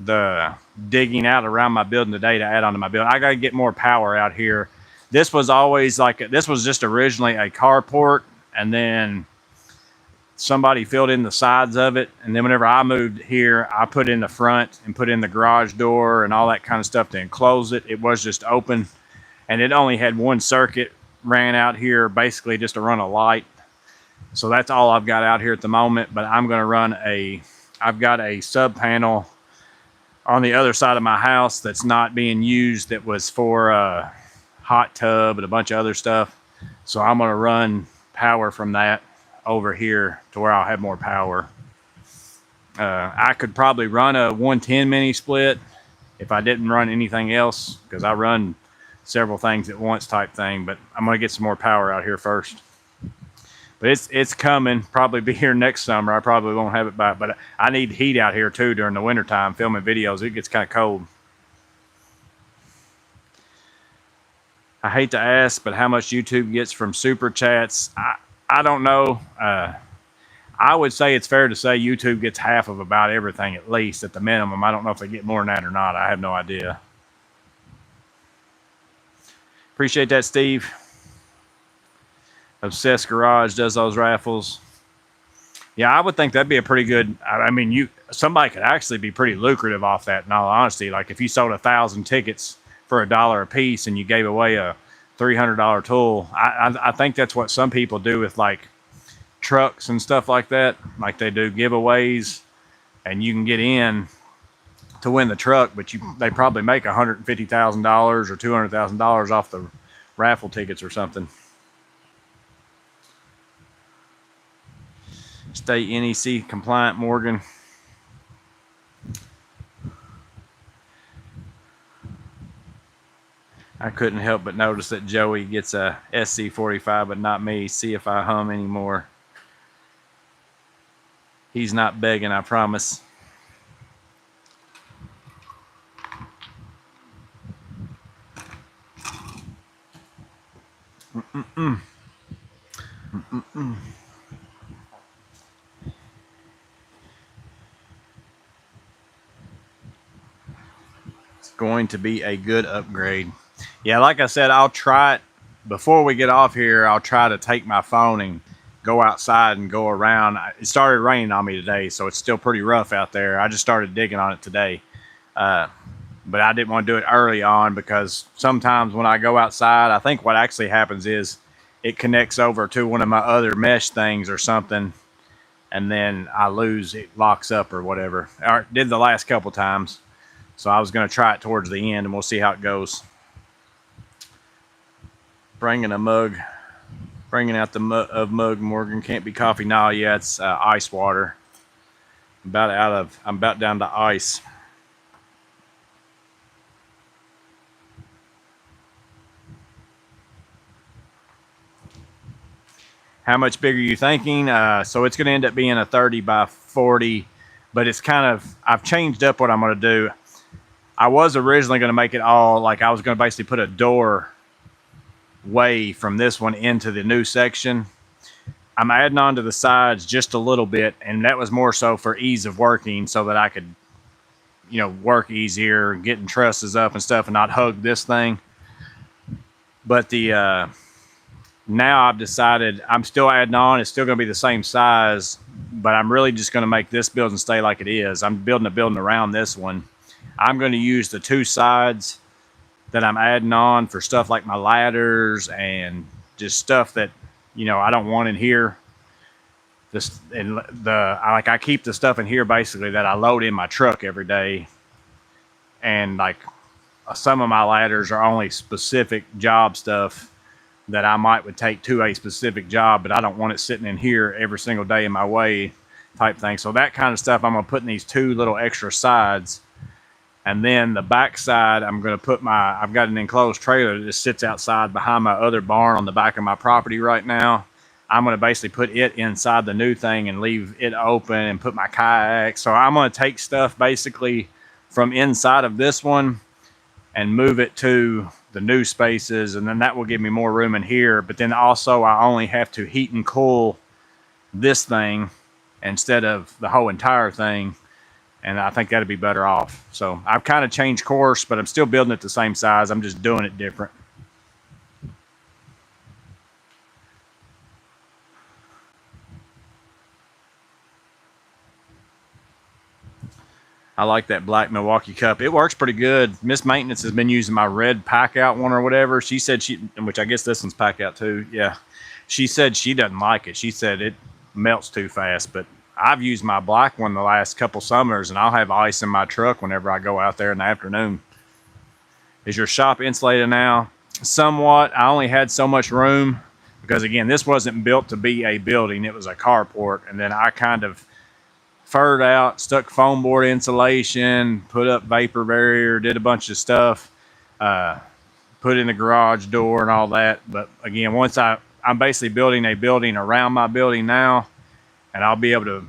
the digging out around my building today to add on to my building. I got to get more power out here. This was always like, this was just originally a carport, and then somebody filled in the sides of it, and then whenever I moved here, I put in the front and put in the garage door and all that kind of stuff to enclose it. It was just open, and it only had one circuit ran out here, basically just to run a light. So that's all I've got out here at the moment, but I'm going to run I've got a sub panel on the other side of my house that's not being used, that was for a hot tub and a bunch of other stuff. So I'm going to run power from that over here to where I'll have more power. I could probably run a 110 mini split if I didn't run anything else, because I run several things at once type thing, but I'm going to get some more power out here first. But it's coming, probably be here next summer. I probably won't have it by, but I need heat out here too during the wintertime filming videos. It gets kind of cold. I hate to ask, but how much YouTube gets from super chats? I don't know. I would say it's fair to say YouTube gets half of about everything, at least at the minimum. I don't know if they get more than that or not. I have no idea. Appreciate that, Steve. Obsessed Garage does those raffles. Yeah, I would think that'd be a pretty good. I mean, somebody could actually be pretty lucrative off that. In all honesty, like if you sold 1,000 tickets for $1 a piece and you gave away a $300 tool, I think that's what some people do with like trucks and stuff like that. Like they do giveaways, and you can get in to win the truck, but they probably make $150,000 or $200,000 off the raffle tickets or something. Stay NEC compliant, Morgan. I couldn't help but notice that Joey gets a SC45, but not me. See if I hum anymore. He's not begging, I promise. It's going to be a good upgrade. Yeah, like I said, I'll try it. Before we get off here, I'll try to take my phone and go outside and go around. It started raining on me today, so it's still pretty rough out there. I just started digging on it today. But I didn't want to do it early on, because sometimes when I go outside, I think what actually happens is it connects over to one of my other mesh things or something, and then I lose, it locks up or whatever. Or it did the last couple times. So I was going to try it towards the end, and we'll see how it goes. Bringing a mug. Bringing out the mug, Morgan. Can't be coffee. No, yeah, it's ice water. I'm about down to ice. How much bigger are you thinking? So it's going to end up being a 30 by 40, but it's kind of, I've changed up what I'm going to do. I was originally going to make it all, like I was going to basically put a door way from this one into the new section. I'm adding on to the sides just a little bit, and that was more so for ease of working, so that I could, work easier, getting trusses up and stuff, and not hug this thing. But now I've decided I'm still adding on. It's still going to be the same size, but I'm really just going to make this building stay like it is. I'm building a building around this one. I'm going to use the two sides that I'm adding on for stuff like my ladders and just stuff that, I don't want in here. I keep the stuff in here basically that I load in my truck every day. And like some of my ladders are only specific job stuff that I would take to a specific job, but I don't want it sitting in here every single day in my way type thing. So that kind of stuff, I'm going to put in these two little extra sides. And then the back side, I'm going to put I've got an enclosed trailer that just sits outside behind my other barn on the back of my property right now. I'm going to basically put it inside the new thing and leave it open and put my kayak. So I'm going to take stuff basically from inside of this one and move it to the new spaces. And then that will give me more room in here. But then also I only have to heat and cool this thing instead of the whole entire thing. And I think that'd be better off. So I've kind of changed course, but I'm still building it the same size. I'm just doing it different. I like that black Milwaukee cup. It works pretty good. Miss Maintenance has been using my red pack out one or whatever. She said which I guess this one's pack out too. Yeah. She said she doesn't like it. She said it melts too fast, but I've used my black one the last couple summers, and I'll have ice in my truck whenever I go out there in the afternoon. Is your shop insulated now? Somewhat. I only had so much room because, again, this wasn't built to be a building. It was a carport, and then I kind of furred out, stuck foam board insulation, put up vapor barrier, did a bunch of stuff, put in the garage door and all that. But again, once I'm basically building a building around my building now, and I'll be able to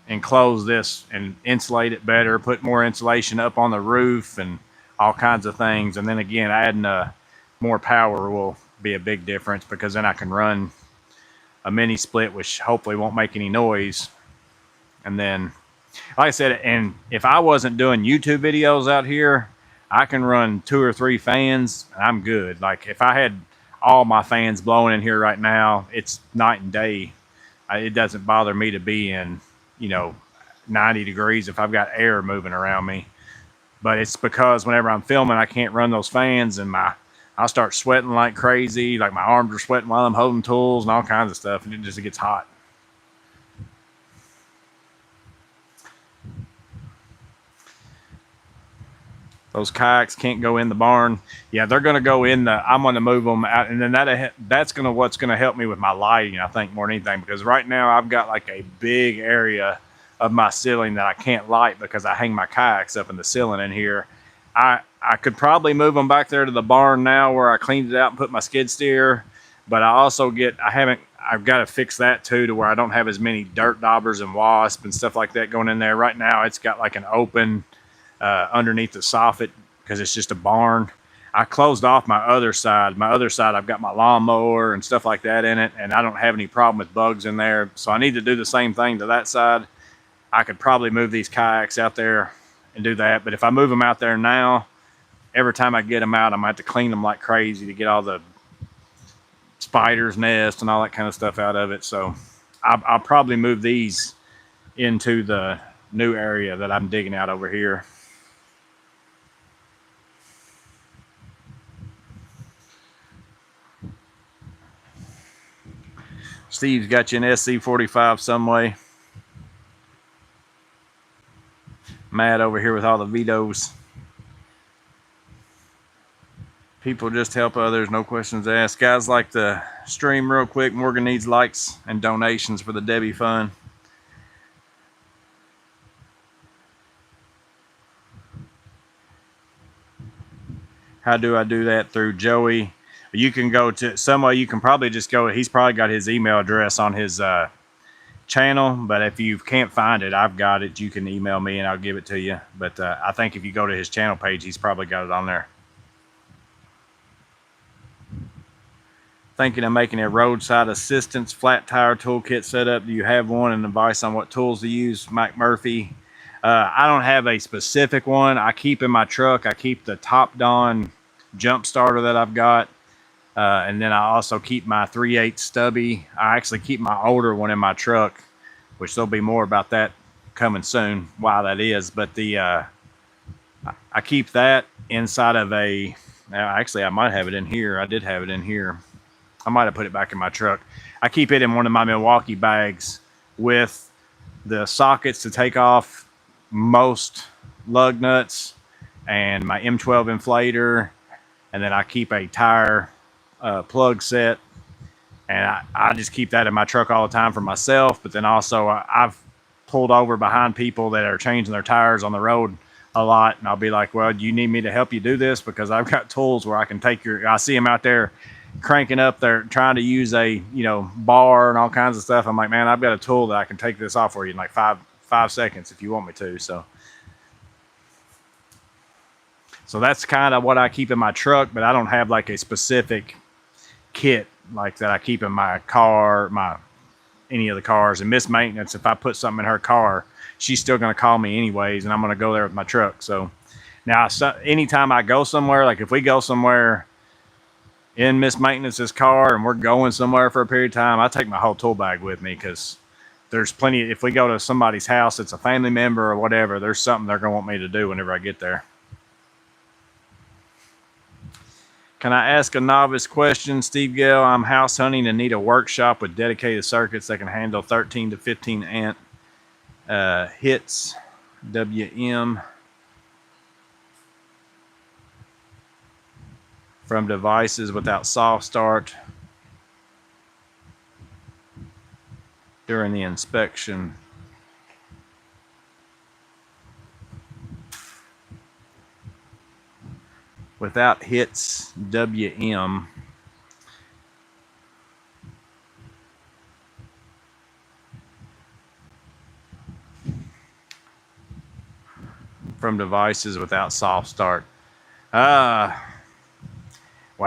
enclose this and insulate it better, put more insulation up on the roof and all kinds of things. And then again, adding more power will be a big difference, because then I can run a mini split, which hopefully won't make any noise. And then, like I said, and if I wasn't doing YouTube videos out here, I can run 2 or 3 fans and I'm good. Like if I had all my fans blowing in here right now, it's night and day. It doesn't bother me to be in, 90 degrees if I've got air moving around me. But it's because whenever I'm filming, I can't run those fans, and I'll start sweating like crazy. Like my arms are sweating while I'm holding tools and all kinds of stuff, and it gets hot. Those kayaks can't go in the barn. Yeah, they're going to go in I'm going to move them out, and then that's what's going to help me with my lighting, I think, more than anything, because right now I've got like a big area of my ceiling that I can't light because I hang my kayaks up in the ceiling in here. I could probably move them back there to the barn now where I cleaned it out and put my skid steer, but I've got to fix that too, to where I don't have as many dirt daubers and wasps and stuff like that going in there. Right now it's got like an open underneath the soffit because it's just a barn. I closed off my other side. I've got my lawnmower and stuff like that in it, and I don't have any problem with bugs in there. So I need to do the same thing to that side. I could probably move these kayaks out there and do that. But if I move them out there now, every time I get them out, I'm going to have to clean them like crazy to get all the spiders' nests and all that kind of stuff out of it. So I'll probably move these into the new area that I'm digging out over here. Steve's got you an SC45 some way. Matt over here with all the vetoes. People just help others, no questions asked. Guys, like the stream real quick. Morgan needs likes and donations for the Debbie Fund. How do I do that? Through Joey. You can go to somewhere. You can probably just go. He's probably got his email address on his channel, but if you can't find it, I've got it. You can email me and I'll give it to you. But I think if you go to his channel page, he's probably got it on there. Thinking of making a roadside assistance flat tire toolkit setup. Do you have one, and advice on what tools to use? Mike Murphy. I don't have a specific one. I keep in my truck. I keep the Top Don jump starter that I've got. And then I also keep my 3/8 stubby. I actually keep my older one in my truck, which there'll be more about that coming soon, why that is. But I keep that inside of actually I might have it in here. I did have it in here. I might have put it back in my truck. I keep it in one of my Milwaukee bags with the sockets to take off most lug nuts and my M12 inflator. And then I keep a tire plug set, and I just keep that in my truck all the time for myself. But then also I've pulled over behind people that are changing their tires on the road a lot, and I'll be like, well, do you need me to help you do this? Because I've got tools where I can I see them out there cranking up, they're trying to use a bar and all kinds of stuff. I'm like, man, I've got a tool that I can take this off for you in like five seconds if you want me to. So that's kind of what I keep in my truck, but I don't have like a specific kit like that I keep in my car, any of the cars. And Miss Maintenance, if I put something in her car, she's still going to call me anyways, and I'm going to go there with my truck. So now, anytime I go somewhere, like if we go somewhere in Miss Maintenance's car and we're going somewhere for a period of time, I take my whole tool bag with me, because there's plenty. If we go to somebody's house, it's a family member or whatever, there's something they're going to want me to do whenever I get there. Can I ask a novice question, Steve Gale? I'm house hunting and need a workshop with dedicated circuits that can handle 13 to 15 amp hits. WM from devices without soft start during the inspection. Without hits, WM. From devices without soft start. Well,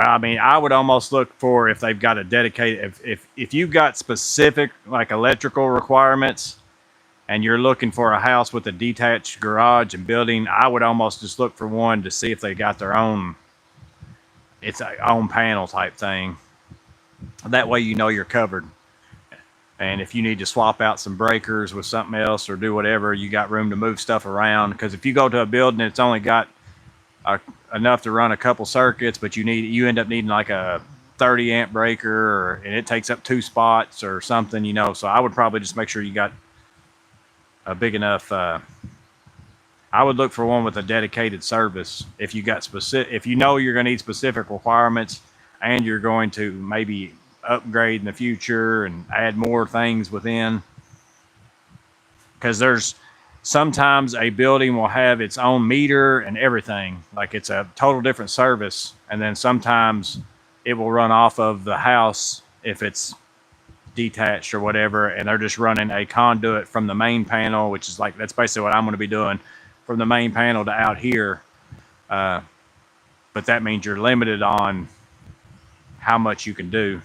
I mean, I would almost look for if they've got a dedicated, if you've got specific like electrical requirements and you're looking for a house with a detached garage and building, I would almost just look for one to see if they got their own, it's a own panel type thing. That way you know you're covered. And if you need to swap out some breakers with something else or do whatever, you got room to move stuff around. Because if you go to a building that's only got enough to run a couple circuits, but you end up needing like a 30 amp breaker, and it takes up 2 spots or something, you know. So I would probably just make sure you got a big enough. I would look for one with a dedicated service. If you got if you know you're going to need specific requirements, and you're going to maybe upgrade in the future and add more things within, because there's sometimes a building will have its own meter and everything, like it's a total different service, and then sometimes it will run off of the house if it's detached or whatever, and they're just running a conduit from the main panel, which is like, that's basically what I'm going to be doing, from the main panel to out here. But that means you're limited on how much you can do.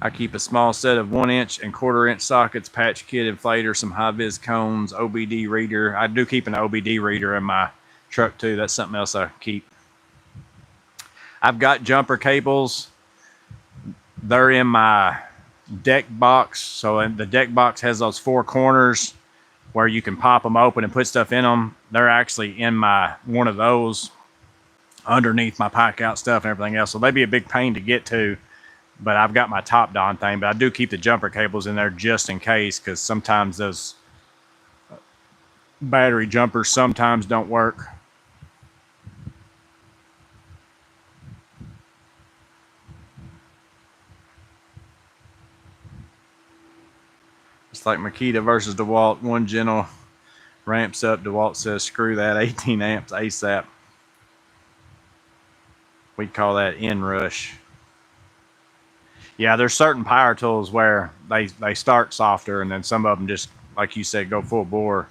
I keep a small set of 1-inch and 1/4-inch sockets, patch kit, inflator, some high-vis cones, OBD reader. I do keep an OBD reader in my truck too. That's something else I keep. I've got jumper cables. They're in my deck box. So the deck box has those 4 corners where you can pop them open and put stuff in them. They're actually in one of those underneath my pike out stuff and everything else. So they'd be a big pain to get to. But I've got my top Don thing, but I do keep the jumper cables in there just in case, because sometimes those battery jumpers sometimes don't work. It's like Makita versus DeWalt. One gentle ramps up. DeWalt says, screw that, 18 amps ASAP. We call that inrush. Yeah, there's certain power tools where they start softer, and then some of them just, like you said, go full bore.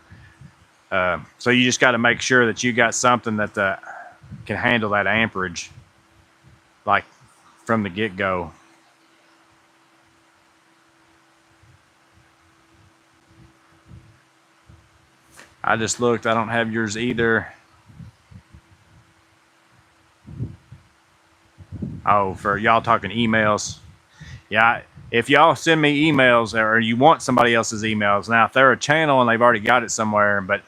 So you just got to make sure that you got something that can handle that amperage, like from the get-go. I just looked. I don't have yours either. Oh, for y'all talking emails. Yeah, if y'all send me emails or you want somebody else's emails, now if they're a channel and they've already got it somewhere, but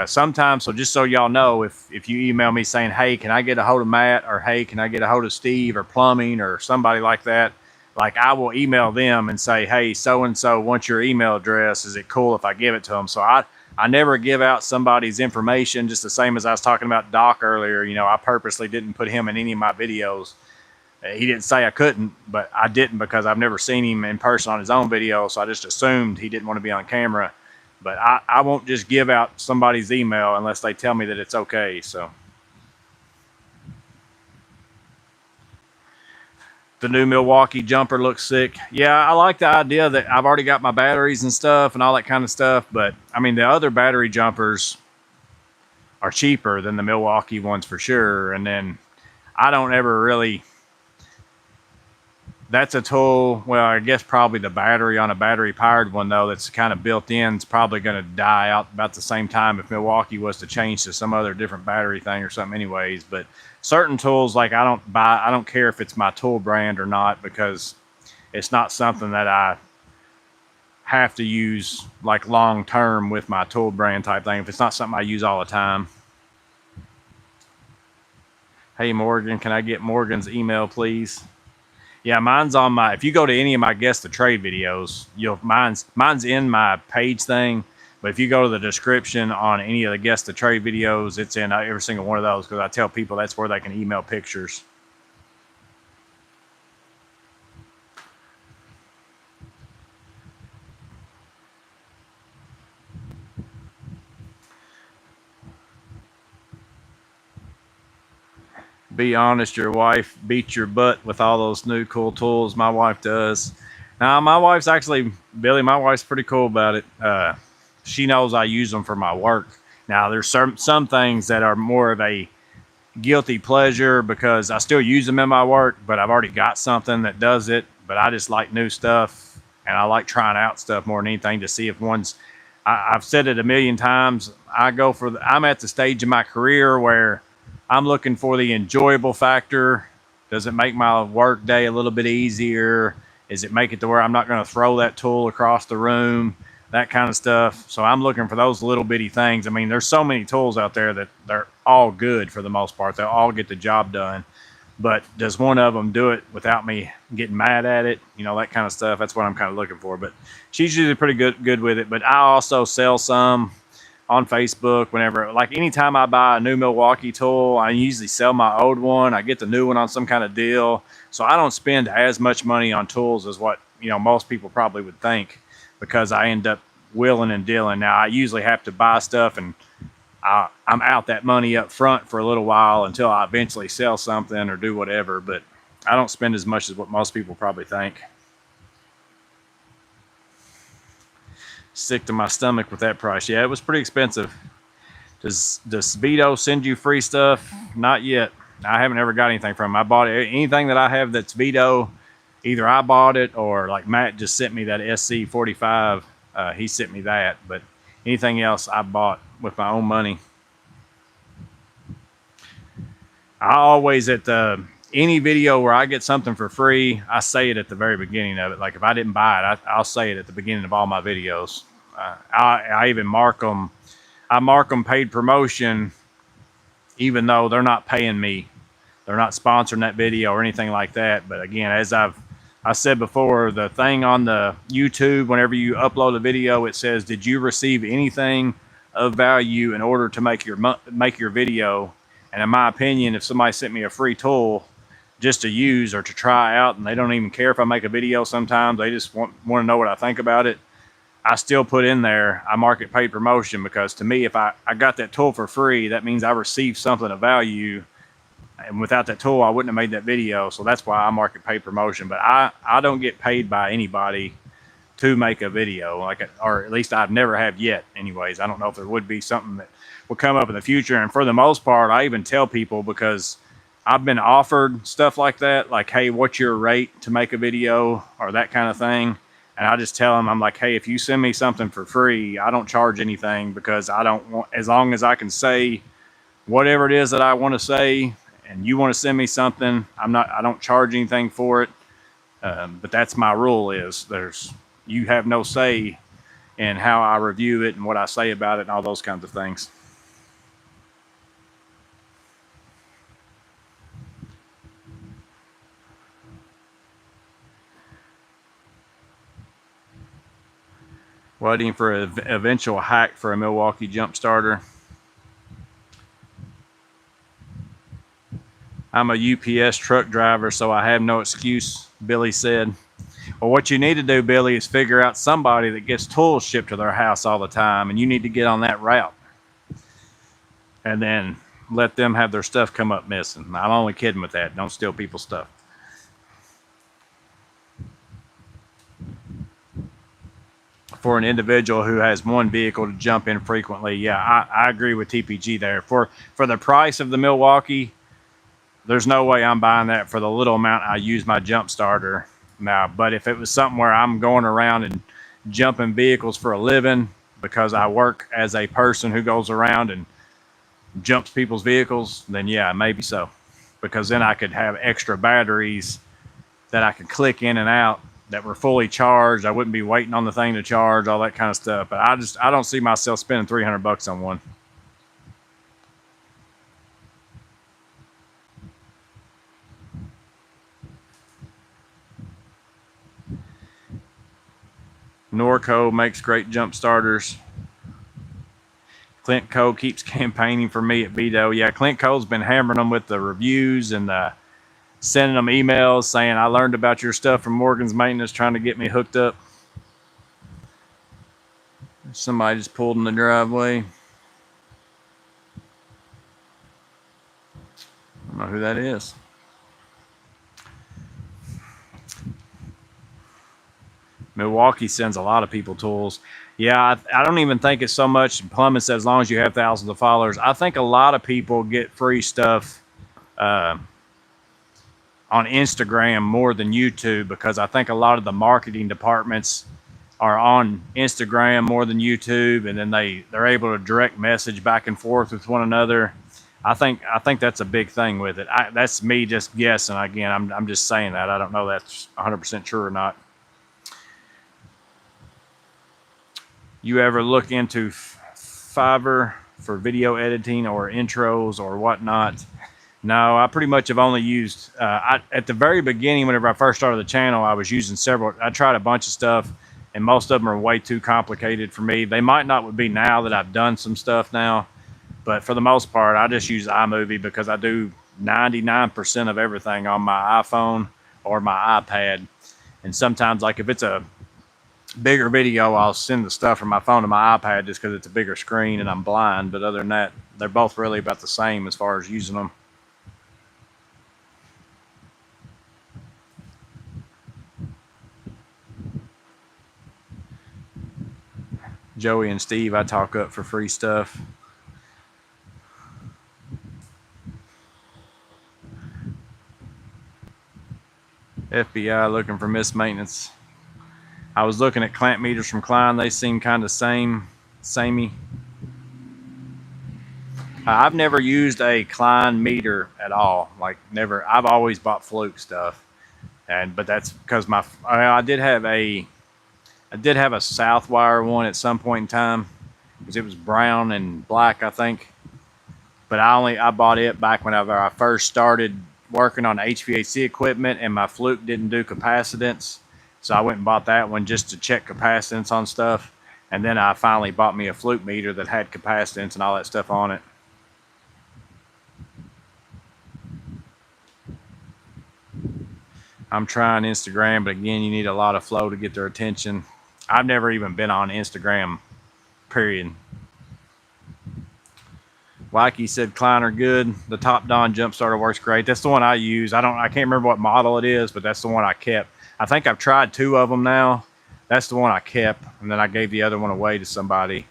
sometimes, so just so y'all know, if you email me saying, hey, can I get a hold of Matt, or hey, can I get a hold of Steve or plumbing or somebody like that, like I will email them and say, hey, so-and-so wants your email address. Is it cool if I give it to them? So I never give out somebody's information, just the same as I was talking about Doc earlier. You know, I purposely didn't put him in any of my videos. He didn't say I couldn't, but I didn't because I've never seen him in person on his own video, so I just assumed he didn't want to be on camera. But I won't just give out somebody's email unless they tell me that it's okay. So the new Milwaukee jumper looks sick. Yeah, I like the idea that I've already got my batteries and stuff and all that kind of stuff, but I mean, the other battery jumpers are cheaper than the Milwaukee ones for sure. And then I don't ever really, That's a tool. Well, I guess probably the battery on a battery powered one though, that's kind of built in, is probably going to die out about the same time if Milwaukee was to change to some other different battery thing or something anyways. But certain tools, like I don't care if it's my tool brand or not, because it's not something that I have to use like long term with my tool brand type thing. If it's not something I use all the time. Hey Morgan, can I get Morgan's email please? Yeah, mine's on my. If you go to any of my guess the trade videos, mine's in my page thing. But if you go to the description on any of the guess the trade videos, it's in every single one of those, because I tell people that's where they can email pictures. Be honest, your wife beats your butt with all those new cool tools. My wife does. Now, my wife's actually, Billy, my wife's pretty cool about it. She knows I use them for my work. Now, there's some things that are more of a guilty pleasure because I still use them in my work, but I've already got something that does it. But I just like new stuff, and I like trying out stuff more than anything to see if one's. I've said it a million times. I'm at the stage in my career where I'm looking for the enjoyable factor. Does it make my work day a little bit easier? Is it make it to where I'm not going to throw that tool across the room? That kind of stuff. So I'm looking for those little bitty things. I mean, there's so many tools out there that they're all good for the most part. They'll all get the job done. But does one of them do it without me getting mad at it? You know, that kind of stuff. That's what I'm kind of looking for. But she's usually pretty good with it. But I also sell some on Facebook whenever, like anytime I buy a new Milwaukee tool, I usually sell my old one. I get the new one on some kind of deal. So I don't spend as much money on tools as what, you know, most people probably would think, because I end up wheeling and dealing. Now, I usually have to buy stuff, and I'm out that money up front for a little while until I eventually sell something or do whatever. But I don't spend as much as what most people probably think. Sick to my stomach with that price. Yeah, it was pretty expensive. Does Vito send you free stuff? Not yet. I haven't ever got anything from him. I bought anything that I have that's Vito. Either I bought it or like Matt just sent me that SC45. He sent me that, but anything else I bought with my own money. I always any video where I get something for free, I say it at the very beginning of it. Like if I didn't buy it, I'll say it at the beginning of all my videos. I even mark them. I mark them paid promotion, even though they're not paying me. They're not sponsoring that video or anything like that. But again, as I said before, the thing on the YouTube, whenever you upload a video, it says, "Did you receive anything of value in order to make your video?" And in my opinion, if somebody sent me a free tool just to use or to try out, and they don't even care if I make a video sometimes, they just want to know what I think about it, I still put in there, I mark it paid promotion, because to me, if I got that tool for free, that means I received something of value. And without that tool, I wouldn't have made that video. So that's why I mark it paid promotion. But I don't get paid by anybody to make a video, or at least I've never have yet anyways. I don't know if there would be something that will come up in the future. And for the most part, I even tell people, because I've been offered stuff like that, like, hey, what's your rate to make a video, or that kind of thing. And I just tell them, I'm like, hey, if you send me something for free, I don't charge anything, because I don't want, as long as I can say whatever it is that I want to say, and you want to send me something, I don't charge anything for it. But that's my rule, is you have no say in how I review it and what I say about it and all those kinds of things. Waiting for an eventual hack for a Milwaukee jump starter. I'm a UPS truck driver, so I have no excuse, Billy said. Well, what you need to do, Billy, is figure out somebody that gets tools shipped to their house all the time, and you need to get on that route. And then let them have their stuff come up missing. I'm only kidding with that. Don't steal people's stuff. For an individual who has one vehicle to jump in frequently, yeah, I agree with TPG there. For the price of the Milwaukee, there's no way I'm buying that for the little amount I use my jump starter. Now, but if it was something where I'm going around and jumping vehicles for a living because I work as a person who goes around and jumps people's vehicles, then yeah, maybe so. Because then I could have extra batteries that I could click in and out that were fully charged. I wouldn't be waiting on the thing to charge, all that kind of stuff. But I don't see myself spending $300 on one. Norco makes great jump starters. Clint Cole keeps campaigning for me at Vito. Yeah, Clint Cole's been hammering them with the reviews and sending them emails saying, I learned about your stuff from Morgan's Maintenance, trying to get me hooked up. Somebody just pulled in the driveway. I don't know who that is. Milwaukee sends a lot of people tools. Yeah, I don't even think it's so much plumbing says as long as you have thousands of followers. I think a lot of people get free stuff on Instagram more than YouTube, because I think a lot of the marketing departments are on Instagram more than YouTube, and then they're able to direct message back and forth with one another. I think that's a big thing with it. That's me just guessing. Again, I'm just saying that. I don't know that's 100% true or not. You ever look into Fiverr for video editing or intros or whatnot? No, I pretty much have only used, at the very beginning, whenever I first started the channel, I was using several. I tried a bunch of stuff, and most of them are way too complicated for me. They might not would be now that I've done some stuff now, but for the most part, I just use iMovie because I do 99% of everything on my iPhone or my iPad. And sometimes, like if it's a bigger video, I'll send the stuff from my phone to my iPad just because it's a bigger screen and I'm blind. But other than that, they're both really about the same as far as using them. Joey and Steve, I talk up for free stuff. FBI looking for missed maintenance. I was looking at clamp meters from Klein. They seem kind of samey. I've never used a Klein meter at all. Like never. I've always bought Fluke stuff, but that's because I did have a Southwire one at some point in time, because it was brown and black, I think. But I bought it back whenever I first started working on HVAC equipment, and my Fluke didn't do capacitance. So I went and bought that one just to check capacitance on stuff. And then I finally bought me a Fluke meter that had capacitance and all that stuff on it. I'm trying Instagram, but again, you need a lot of flow to get their attention. I've never even been on Instagram, period. Wacky said Kleiner good. The Top Don jump starter works great. That's the one I use. I can't remember what model it is, but that's the one I kept. I think I've tried 2 of them now. That's the one I kept, and then I gave the other one away to somebody.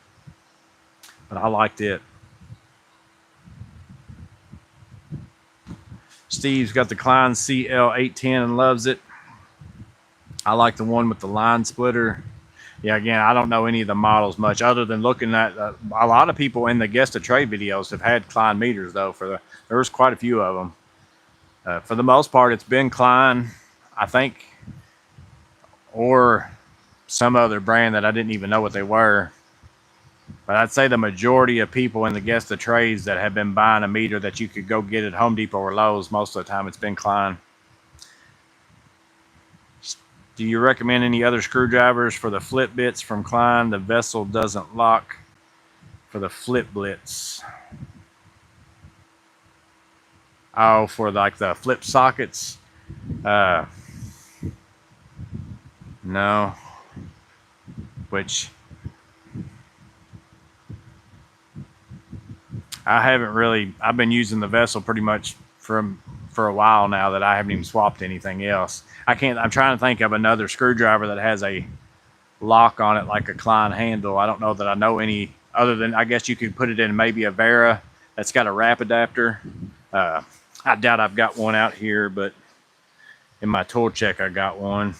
But I liked it. Steve's got the Klein CL810 and loves it. I like the one with the line splitter. Yeah, again, I don't know any of the models much other than looking at a lot of people in the guest of trade videos have had Klein meters though. There was quite a few of them. For the most part, it's been Klein, I think, or some other brand that I didn't even know what they were. But I'd say the majority of people in the guest of trades that have been buying a meter that you could go get at Home Depot or Lowe's, most of the time it's been Klein. Do you recommend any other screwdrivers for the flip bits from Klein? The vessel doesn't lock for the flip blitz. Oh, for like the flip sockets? No. Which I haven't really. I've been using the vessel pretty much for a while now that I haven't even swapped anything else. I'm trying to think of another screwdriver that has a lock on it like a Klein handle. I don't know that I know any other than, I guess you could put it in maybe a Vera that's got a wrap adapter. I doubt I've got one out here, but in my tool check I got one.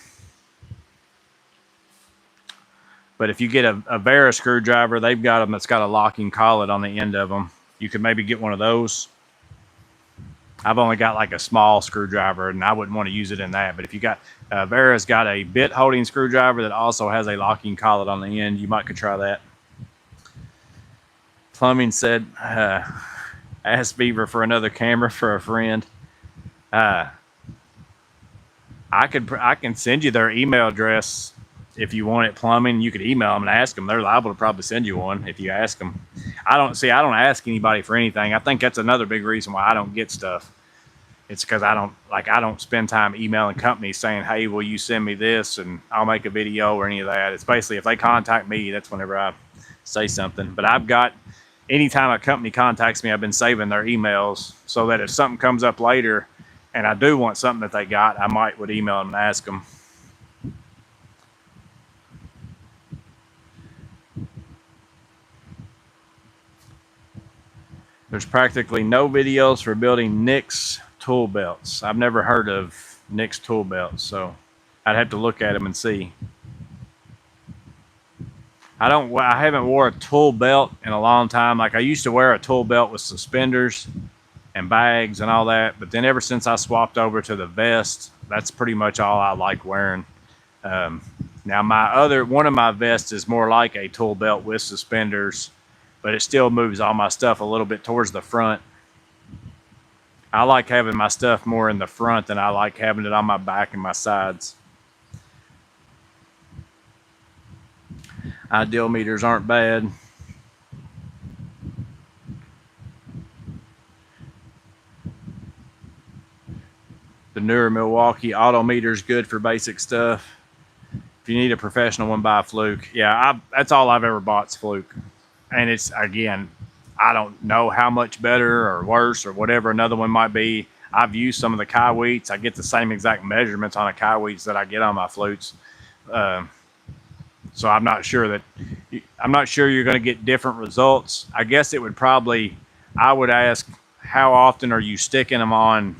But if you get a Vera screwdriver, they've got them that's got a locking collet on the end of them. You could maybe get one of those. I've only got like a small screwdriver, and I wouldn't want to use it in that. But if you got, Vera's got a bit holding screwdriver that also has a locking collet on the end. You might could try that. Plumbing said, ask Beaver for another camera for a friend. I can send you their email address if you want it. Plumbing, you could email them and ask them. They're liable to probably send you one if you ask them. I don't ask anybody for anything. I think that's another big reason why I don't get stuff. It's because I don't spend time emailing companies saying, hey, will you send me this and I'll make a video or any of that. It's basically if they contact me, that's whenever I say something. But anytime a company contacts me, I've been saving their emails so that if something comes up later and I do want something that they got, I would email them and ask them. There's practically no videos for building Nick's tool belts. I've never heard of Nick's tool belts, so I'd have to look at them and see. I haven't wore a tool belt in a long time. Like I used to wear a tool belt with suspenders and bags and all that, but then ever since I swapped over to the vest, that's pretty much all I like wearing. Now one of my vests is more like a tool belt with suspenders, but it still moves all my stuff a little bit towards the front. I like having my stuff more in the front than I like having it on my back and my sides. Ideal meters aren't bad. The newer Milwaukee auto meter is good for basic stuff. If you need a professional one, buy a Fluke. Yeah, that's all I've ever bought is Fluke. And it's, again, I don't know how much better or worse or whatever another one might be. I've used some of the Kaiweets. I get the same exact measurements on a Kaiweets that I get on my flutes. So I'm not sure you're going to get different results. I guess it would I would ask, how often are you sticking them on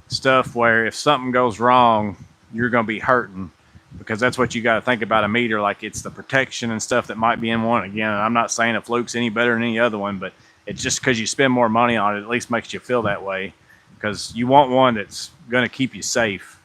stuff where if something goes wrong, you're going to be hurting? Because that's what you got to think about a meter. Like, it's the protection and stuff that might be in one. Again, I'm not saying a Fluke's any better than any other one, but it's just because you spend more money on it, at least makes you feel that way. Because you want one that's going to keep you safe.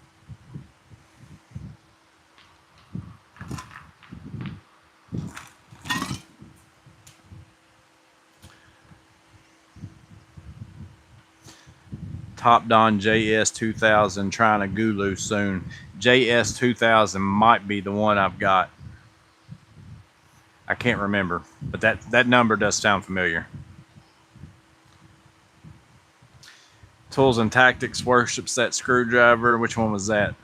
Top Don JS2000 trying a Gulu soon. JS2000 might be the one I've got. I can't remember, but that number does sound familiar. Tools and Tactics worships that screwdriver. Which one was that?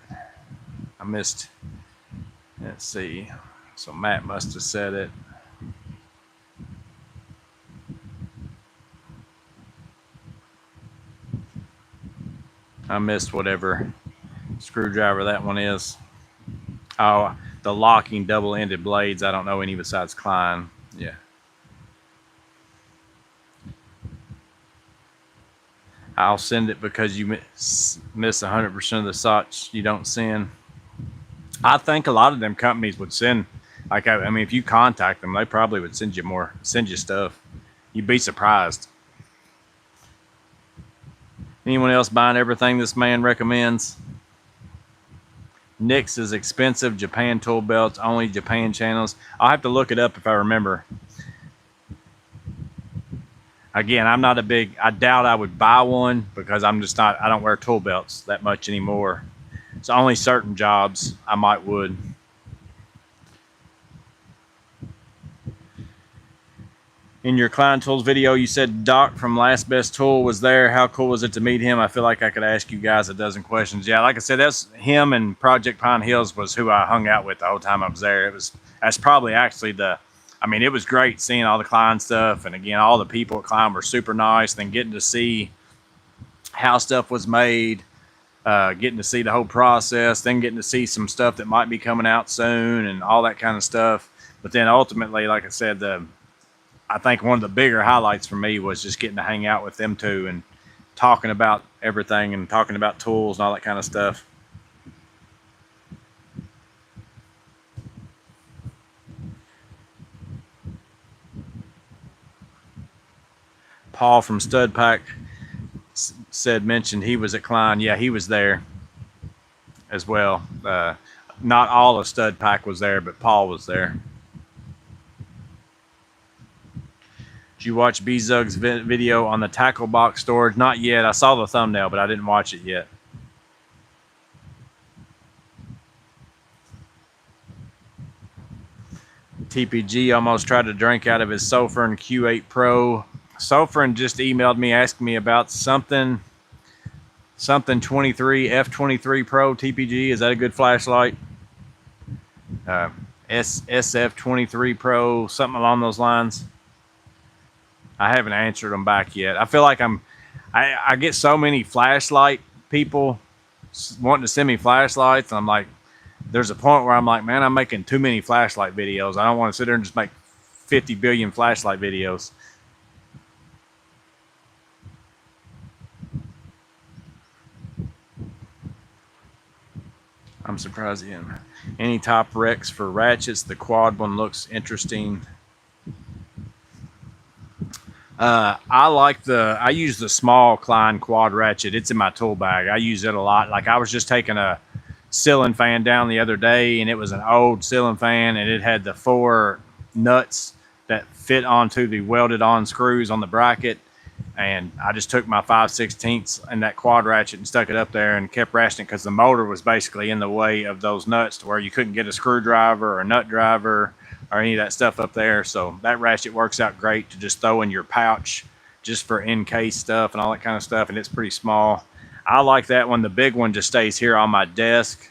I missed. Let's see. So Matt must have said it. I missed whatever screwdriver that one is. Oh, the locking double-ended blades. I don't know any besides Klein. Yeah. I'll send it because you miss 100% of the shots you don't send. I think a lot of them companies would send, like, I mean, if you contact them, they probably would send you stuff. You'd be surprised. Anyone else buying everything this man recommends? Nick's is expensive. Japan tool belts, only Japan channels. I'll have to look it up if I remember. Again, I doubt I would buy one because I don't wear tool belts that much anymore. It's only certain jobs I would. In your Klein Tools video, you said Doc from Last Best Tool was there. How cool was it to meet him? I feel like I could ask you guys a dozen questions. Yeah, like I said, that's him, and Project Pine Hills was who I hung out with the whole time I was there. That's probably actually it was great seeing all the Klein stuff. And again, all the people at Klein were super nice. Then getting to see how stuff was made, getting to see the whole process, then getting to see some stuff that might be coming out soon and all that kind of stuff. But then ultimately, like I said, I think one of the bigger highlights for me was just getting to hang out with them two and talking about everything and talking about tools and all that kind of stuff. Paul from Stud Pack mentioned he was at Klein. Yeah, he was there as well. Not all of Stud Pack was there, but Paul was there. Did you watch B-Zug's video on the tackle box storage? Not yet. I saw the thumbnail, but I didn't watch it yet. TPG almost tried to drink out of his Sofern Q8 Pro. Sofern just emailed me asking me about something 23 F23 Pro TPG. Is that a good flashlight? SF23 Pro, something along those lines. I haven't answered them back yet. I feel like I get so many flashlight people wanting to send me flashlights, and I'm like, there's a point where I'm like, man, I'm making too many flashlight videos. I don't want to sit there and just make 50 billion flashlight videos. I'm surprised in any top recs for ratchets. The quad one looks interesting. I use the small Klein quad ratchet. It's in my tool bag. I use it a lot. Like I was just taking a ceiling fan down the other day, and it was an old ceiling fan, and it had the 4 nuts that fit onto the welded on screws on the bracket. And I just took my 5/16 and that quad ratchet and stuck it up there and kept ratcheting because the motor was basically in the way of those nuts to where you couldn't get a screwdriver or a nut driver or any of that stuff up there. So that ratchet works out great to just throw in your pouch just for in-case stuff and all that kind of stuff, and it's pretty small. I like that one. The big one just stays here on my desk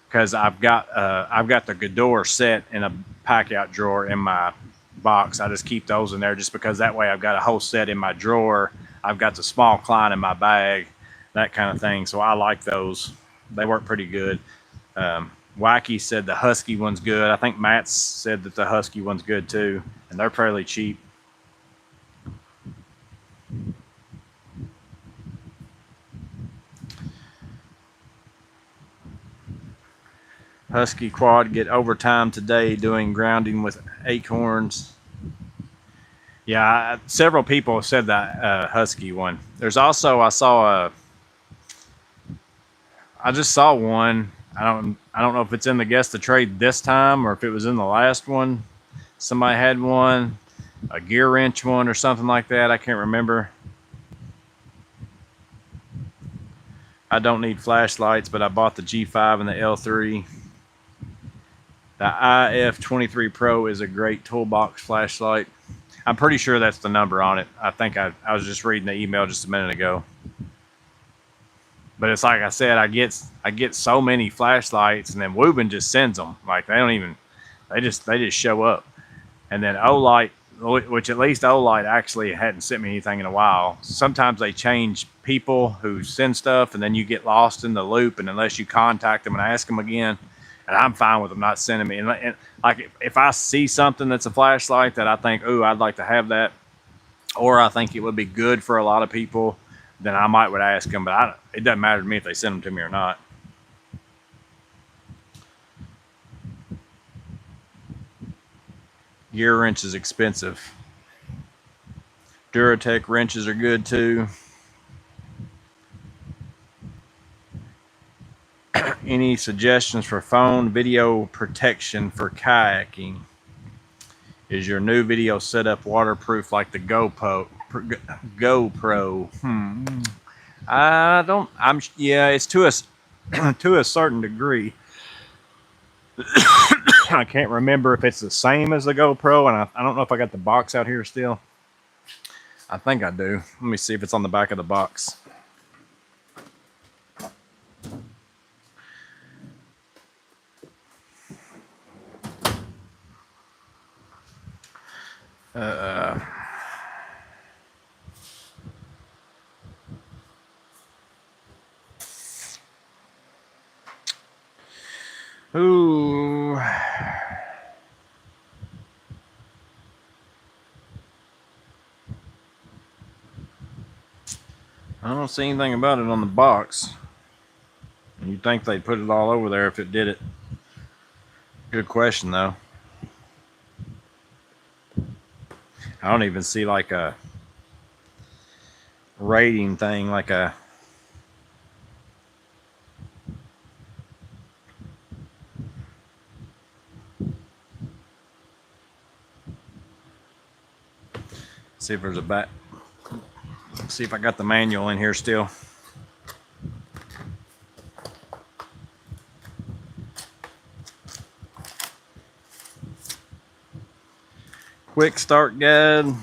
because I've got the Gador set in a pack-out drawer in my box. I just keep those in there just because that way I've got a whole set in my drawer. I've got the small Klein in my bag, that kind of thing. So I like those. They work pretty good. Wacky said the Husky one's good. I think Matt said that the Husky one's good too, and they're fairly cheap. Husky quad get overtime today doing grounding with acorns. Yeah, several people have said that Husky one. There's also I just saw one. I don't know if it's in the guess the trade this time or if it was in the last one. Somebody had one, a gear wrench one or something like that. I can't remember. I don't need flashlights, but I bought the G5 and the L3. The IF23 Pro is a great toolbox flashlight. I'm pretty sure that's the number on it. I think I was just reading the email just a minute ago. But it's like I said, I get so many flashlights, and then Woobin just sends them. Like they just show up. And then Olight, which at least Olight actually hadn't sent me anything in a while. Sometimes they change people who send stuff, and then you get lost in the loop, and unless you contact them and ask them again, and I'm fine with them not sending me. And like if I see something that's a flashlight that I think, ooh, I'd like to have that, or I think it would be good for a lot of people, then I might would ask them. But it doesn't matter to me if they send them to me or not. Gear wrench is expensive. Duratec wrenches are good too. Any suggestions for phone video protection for kayaking? Is your new video setup waterproof like the GoPro? Yeah, it's to a certain degree. I can't remember if it's the same as the GoPro, and I don't know if I got the box out here still. I think I do. Let me see if it's on the back of the box. Ooh. I don't see anything about it on the box. You'd think they'd put it all over there if it did it. Good question, though. I don't even see like a rating thing, like a see if there's a back. See if I got the manual in here still. Quick start guide.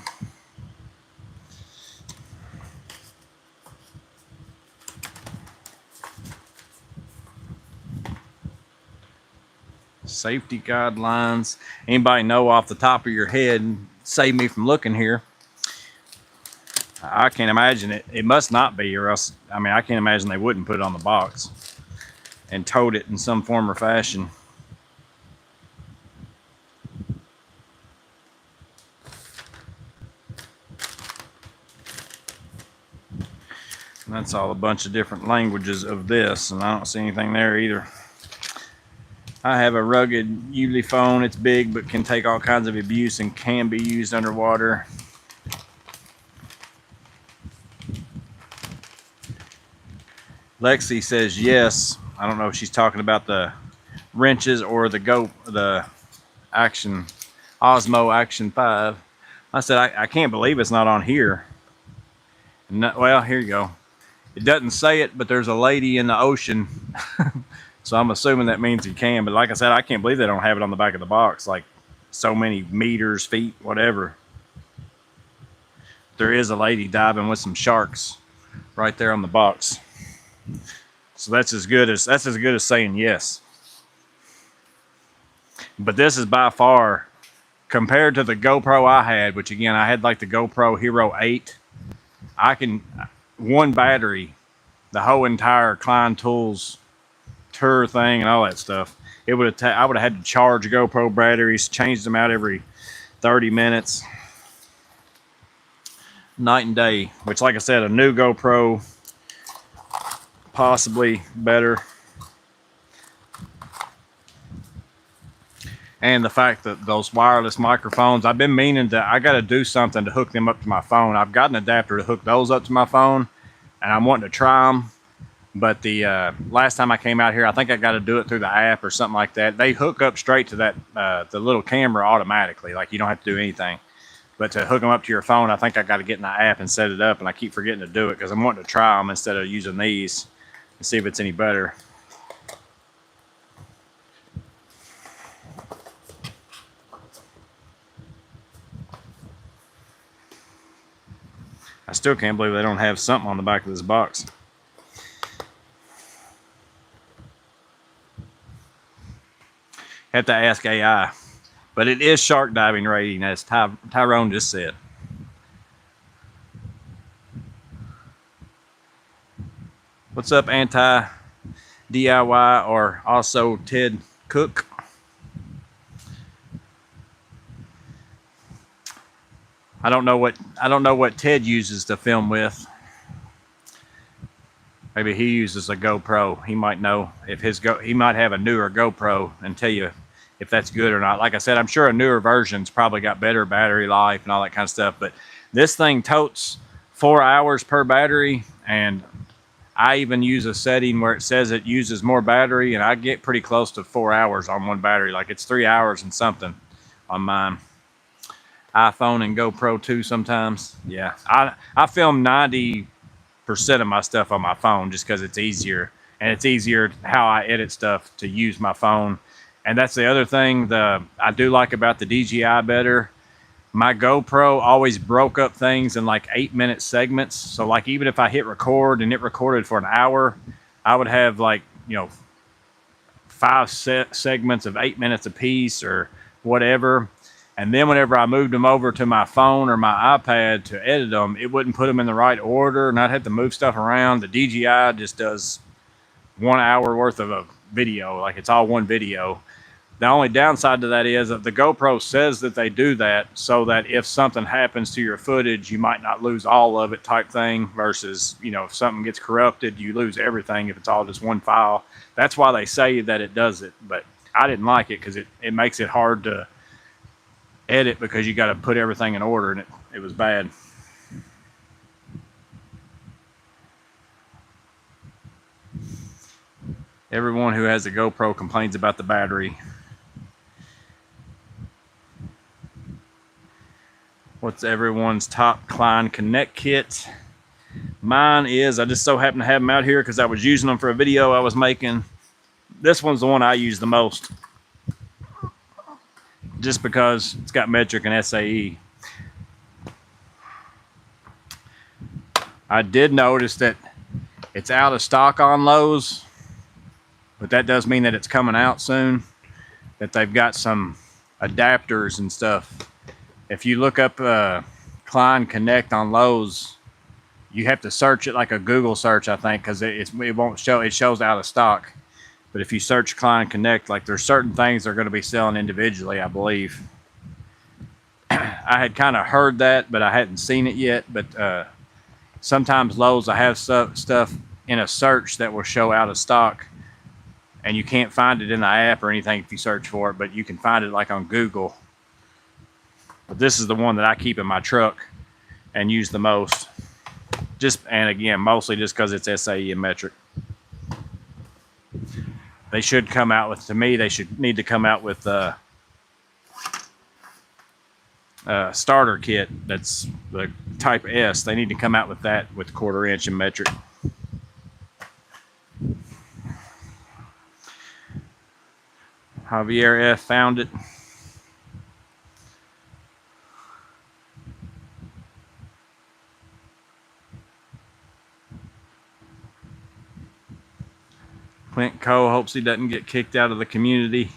Safety guidelines. Anybody know off the top of your head, save me from looking here. I can't imagine it. It must not be, or else, I mean, I can't imagine they wouldn't put it on the box and tote it in some form or fashion. And that's all a bunch of different languages of this, and I don't see anything there either. I have a rugged utility phone. It's big, but can take all kinds of abuse and can be used underwater. Lexi says yes. I don't know if she's talking about the wrenches or the Action Osmo Action 5. I said I can't believe it's not on here. Well, here you go. It doesn't say it, but there's a lady in the ocean. So I'm assuming that means you can. But like I said, I can't believe they don't have it on the back of the box. Like so many meters, feet, whatever. There is a lady diving with some sharks right there on the box. So that's as good as saying yes. But this is by far, compared to the GoPro I had, which again I had like the GoPro Hero 8. One battery, the whole entire Klein Tools tour thing and all that stuff. I would have had to charge GoPro batteries, change them out every 30 minutes, night and day. Which, like I said, a new GoPro possibly better. And the fact that those wireless microphones, I've been meaning I got to do something to hook them up to my phone. I've got an adapter to hook those up to my phone, and I'm wanting to try them. But the last time I came out here, I think I got to do it through the app or something like that. They hook up straight to that the little camera automatically, like you don't have to do anything. But to hook them up to your phone, I think I got to get in the app and set it up, and I keep forgetting to do it because I'm wanting to try them instead of using these and see if it's any better. I still can't believe they don't have something on the back of this box. Have to ask AI. But it is shark diving rating, as Tyrone just said. What's up, anti-DIY or also Ted Cook? I don't know what Ted uses to film with. Maybe he uses a GoPro. He might know if he might have a newer GoPro and tell you if that's good or not. Like I said, I'm sure a newer version's probably got better battery life and all that kind of stuff. But this thing totes 4 hours per battery, and I even use a setting where it says it uses more battery, and I get pretty close to 4 hours on one battery. Like it's 3 hours and something on mine. iPhone and GoPro too sometimes. Yeah, I film 90% of my stuff on my phone just because it's easier, and it's easier how I edit stuff to use my phone. And that's the other thing I do like about the DJI better. My GoPro always broke up things in like 8-minute segments. So like even if I hit record and it recorded for an hour, I would have like, 5 segments of 8 minutes apiece or whatever. And then whenever I moved them over to my phone or my iPad to edit them, it wouldn't put them in the right order, and I'd have to move stuff around. The DJI just does 1 hour worth of a video, like it's all one video. The only downside to that is that the GoPro says that they do that so that if something happens to your footage, you might not lose all of it type thing, versus, if something gets corrupted, you lose everything if it's all just one file. That's why they say that it does it, but I didn't like it because it makes it hard to edit because you got to put everything in order, and it was bad. Everyone who has a GoPro complains about the battery. What's everyone's top Klein Connect kit? Mine is, I just so happen to have them out here because I was using them for a video I was making. This one's the one I use the most, just because it's got metric and SAE. I did notice that it's out of stock on Lowe's, but that does mean that it's coming out soon, that they've got some adapters and stuff. If you look up Klein Connect on Lowe's, you have to search it like a Google search, I think, because it won't show. It shows out of stock. But if you search Klein Connect, like there's certain things they're going to be selling individually, I believe. I had kind of heard that, but I hadn't seen it yet. But sometimes Lowe's, I have stuff in a search that will show out of stock, and you can't find it in the app or anything if you search for it, but you can find it like on Google. But this is the one that I keep in my truck and use the most. And again, mostly just because it's SAE and metric. They should come out with, to me, they should need to come out with a starter kit that's the type S. They need to come out with that with 1/4 inch and metric. Javier F found it. Clint Cole hopes he doesn't get kicked out of the community.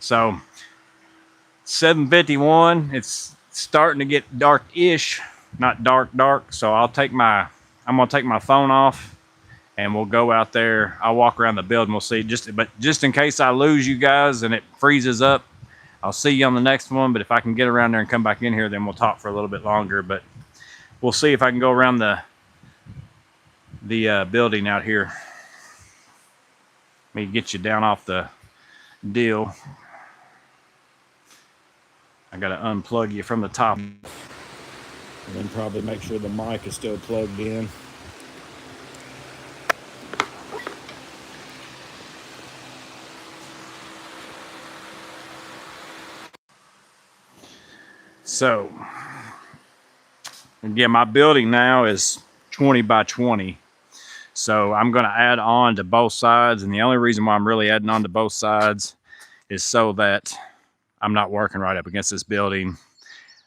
So 7:51, it's starting to get dark-ish, not dark. So I'm gonna take my phone off and we'll go out there. I'll walk around the building, we'll see. But just in case I lose you guys and it freezes up, I'll see you on the next one. But if I can get around there and come back in here, then we'll talk for a little bit longer. But we'll see if I can go around the building out here. Let me get you down off the deal. I gotta unplug you from the top and then probably make sure the mic is still plugged in. So again, my building now is 20 by 20. So I'm going to add on to both sides. And the only reason why I'm really adding on to both sides is so that I'm not working right up against this building.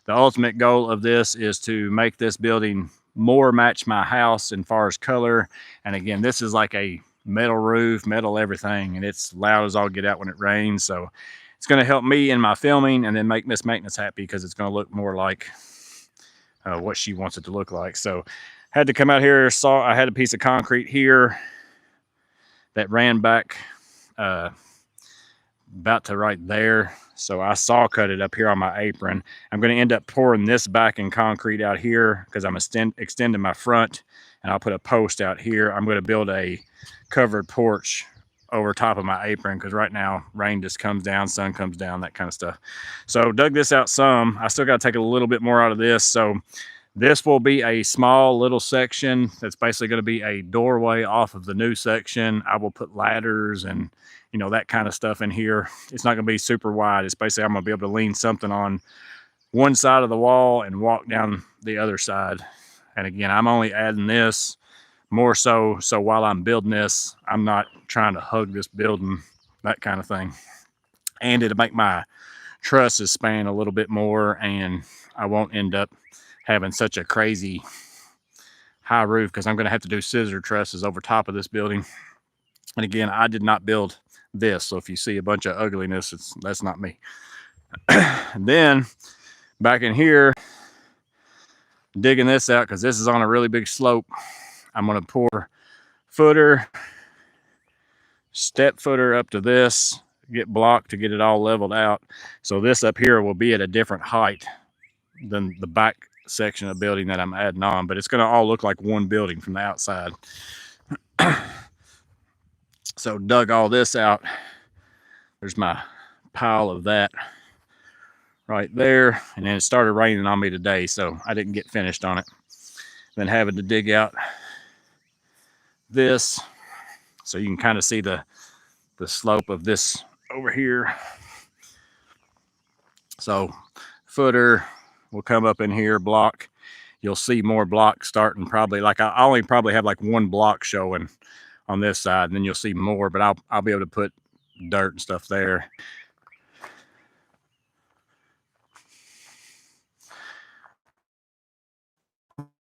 The ultimate goal of this is to make this building more match my house as far as color. And again, this is like a metal roof, metal everything, and it's loud as all get out when it rains. So it's going to help me in my filming and then make Miss Maintenance happy because it's going to look more like what she wants it to look like. So had to come out here, saw I had a piece of concrete here that ran back about to right there. So I saw cut it up here on my apron. I'm going to end up pouring this back in concrete out here because I'm extending my front, and I'll put a post out here. I'm going to build a covered porch over top of my apron because right now rain just comes down, sun comes down, that kind of stuff. So dug this out some. I still got to take a little bit more out of this. So this will be a small little section that's basically going to be a doorway off of the new section. I will put ladders and, you know, that kind of stuff in here. It's not going to be super wide. It's basically I'm going to be able to lean something on one side of the wall and walk down the other side. And again, I'm only adding this more so while I'm building this, I'm not trying to hug this building, that kind of thing. And it'll make my trusses span a little bit more, and I won't end up having such a crazy high roof because I'm going to have to do scissor trusses over top of this building. And again, I did not build this, so if you see a bunch of ugliness, that's not me. And then back in here, digging this out because this is on a really big slope. I'm going to pour footer, step footer up to this, get blocked to get it all leveled out. So this up here will be at a different height than the back section of building that I'm adding on, but it's going to all look like one building from the outside. So dug all this out. There's my pile of that right there, and then it started raining on me today, so I didn't get finished on it. Then having to dig out this so you can kind of see the slope of this over here. So footer will come up in here, block. You'll see more block starting probably, like I only probably have like one block showing on this side, and then you'll see more, but I'll be able to put dirt and stuff there.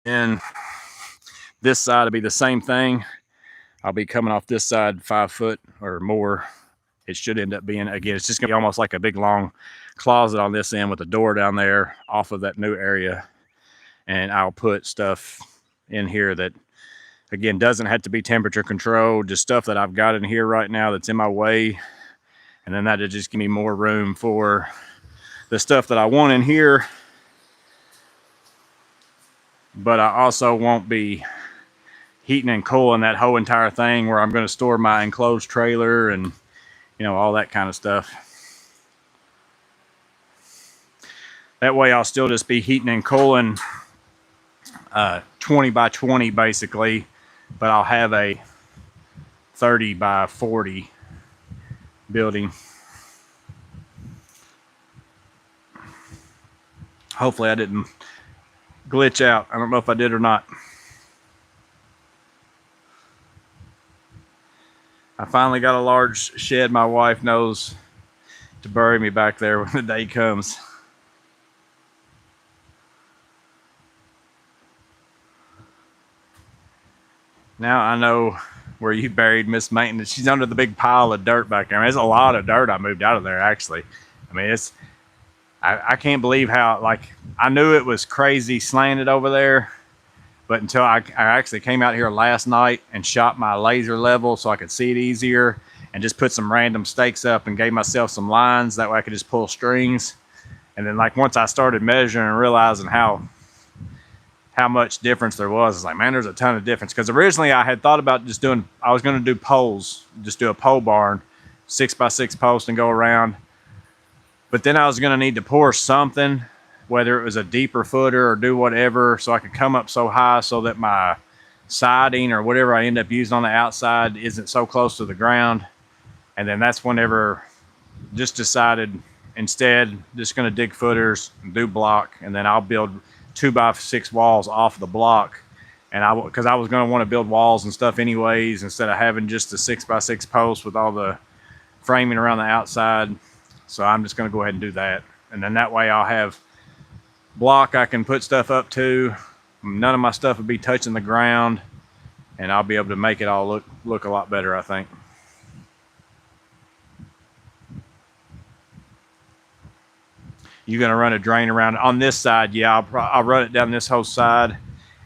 And this side will be the same thing. I'll be coming off this side 5 foot or more. It should end up being, again, it's just gonna be almost like a big long closet on this end with a door down there off of that new area. And I'll put stuff in here that, again, doesn't have to be temperature controlled, just stuff that I've got in here right now that's in my way. And then that'll just give me more room for the stuff that I want in here. But I also won't be heating and cooling that whole entire thing where I'm going to store my enclosed trailer and, you know, all that kind of stuff. That way I'll still just be heating and cooling 20 by 20 basically, but I'll have a 30 by 40 building. Hopefully I didn't glitch out. I don't know if I did or not. I finally got a large shed my wife knows to bury me back there when the day comes. Now I know where you buried Miss Maintenance. She's under the big pile of dirt back there. I mean, there's a lot of dirt I moved out of there, actually. I mean, I can't believe how, like, I knew it was crazy slanted over there, but until I actually came out here last night and shot my laser level so I could see it easier and just put some random stakes up and gave myself some lines. That way I could just pull strings. And then, like, once I started measuring and realizing how much difference there was, it's like, man, there's a ton of difference. Because originally I had thought about just doing, I was going to do poles, just do a pole barn, 6x6 post and go around. But then I was going to need to pour something, whether it was a deeper footer or do whatever, so I could come up so high so that my siding or whatever I end up using on the outside isn't so close to the ground. And then that's whenever just decided instead just going to dig footers and do block, and then I'll build 2x6 walls off the block. And because I was going to want to build walls and stuff anyways, instead of having just a 6x6 post with all the framing around the outside. So I'm just going to go ahead and do that. And then that way I'll have block I can put stuff up to. None of my stuff would be touching the ground, and I'll be able to make it all look a lot better, I think. You're going to run a drain around on this side. Yeah, I'll run it down this whole side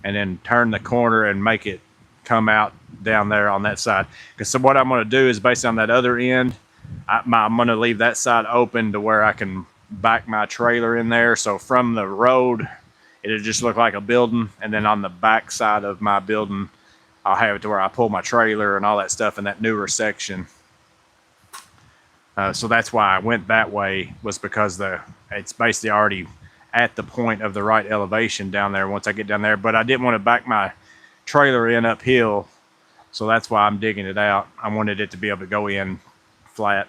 and then turn the corner and make it come out down there on that side. Because so what I'm going to do is based on that other end, I'm going to leave that side open to where I can back my trailer in there. So from the road, it'll just look like a building. And then on the back side of my building, I'll have it to where I pull my trailer and all that stuff in that newer section. So that's why I went that way, was because it's basically already at the point of the right elevation down there once I get down there. But I didn't want to back my trailer in uphill. So that's why I'm digging it out. I wanted it to be able to go in flat.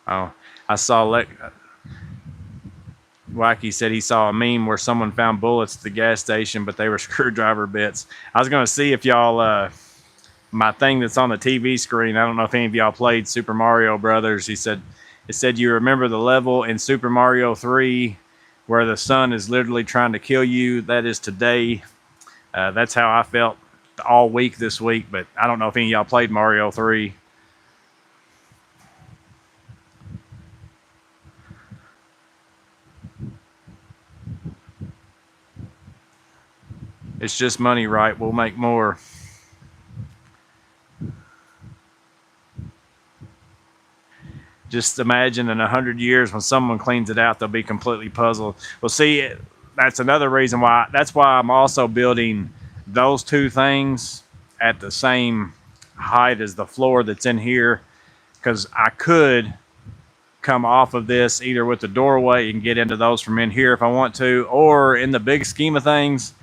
Oh, I saw Wacky said he saw a meme where someone found bullets at the gas station, but they were screwdriver bits. I was going to see if y'all, my thing that's on the TV screen, I don't know if any of y'all played Super Mario Brothers. It said you remember the level in Super Mario 3 where the sun is literally trying to kill you. That is today. That's how I felt all week this week, but I don't know if any of y'all played Mario 3. It's just money, right? We'll make more. Just imagine in 100 years when someone cleans it out, they'll be completely puzzled. Well, see, that's another reason why. That's why I'm also building those two things at the same height as the floor that's in here, because I could come off of this either with the doorway and get into those from in here if I want to, or in the big scheme of things,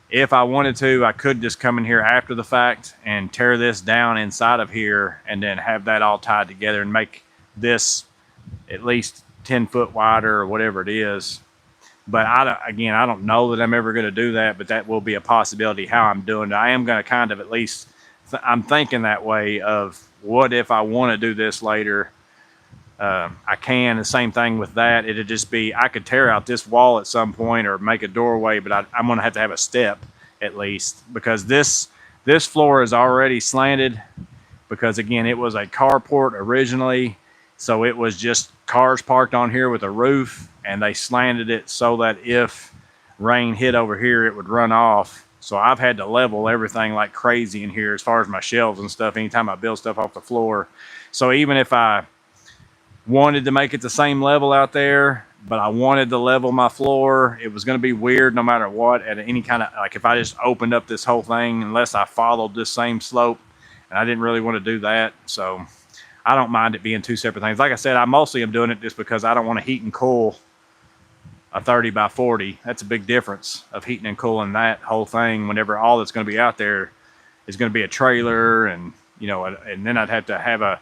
if I wanted to, I could just come in here after the fact and tear this down inside of here and then have that all tied together and make this at least 10 foot wider or whatever it is. But again, I don't know that I'm ever going to do that, but that will be a possibility how I'm doing it. I am going to kind of at least, I'm thinking that way of what if I want to do this later. I can. The same thing with that. It'd just be, I could tear out this wall at some point or make a doorway, but I'm going to have a step at least, because this floor is already slanted, because again, it was a carport originally. So it was just cars parked on here with a roof, and they slanted it so that if rain hit over here, it would run off. So I've had to level everything like crazy in here as far as my shelves and stuff anytime I build stuff off the floor. So even if I wanted to make it the same level out there, but I wanted to level my floor, it was going to be weird no matter what at any kind of, like if I just opened up this whole thing, unless I followed this same slope, and I didn't really want to do that. So I don't mind it being two separate things. Like I said, I mostly am doing it just because I don't want to heat and cool a 30 by 40. That's a big difference of heating and cooling that whole thing whenever all that's going to be out there is going to be a trailer, and you know, and then I'd have to have a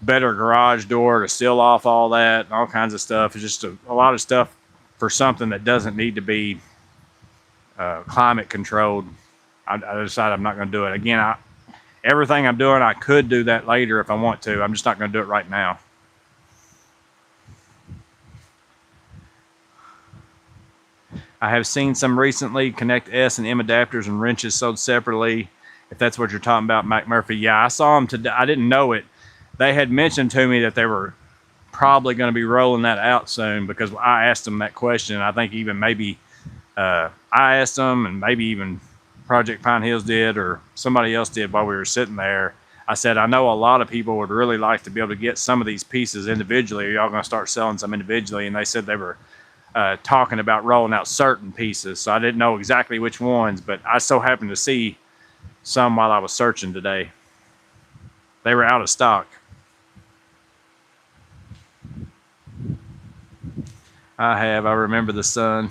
better garage door to seal off all that and all kinds of stuff. It's just a lot of stuff for something that doesn't need to be climate controlled. I decided I'm not going to do it. Again, everything I'm doing, I could do that later if I want to. I'm just not going to do it right now. I have seen some recently connect S and M adapters and wrenches sold separately. If that's what you're talking about, Mike Murphy. Yeah, I saw them today. I didn't know it. They had mentioned to me that they were probably going to be rolling that out soon, because I asked them that question. I think even maybe I asked them, and maybe even Project Pine Hills did, or somebody else did while we were sitting there. I said, I know a lot of people would really like to be able to get some of these pieces individually. Are y'all going to start selling some individually? And they said they were talking about rolling out certain pieces. So I didn't know exactly which ones, but I so happened to see some while I was searching today. They were out of stock. I remember the sun.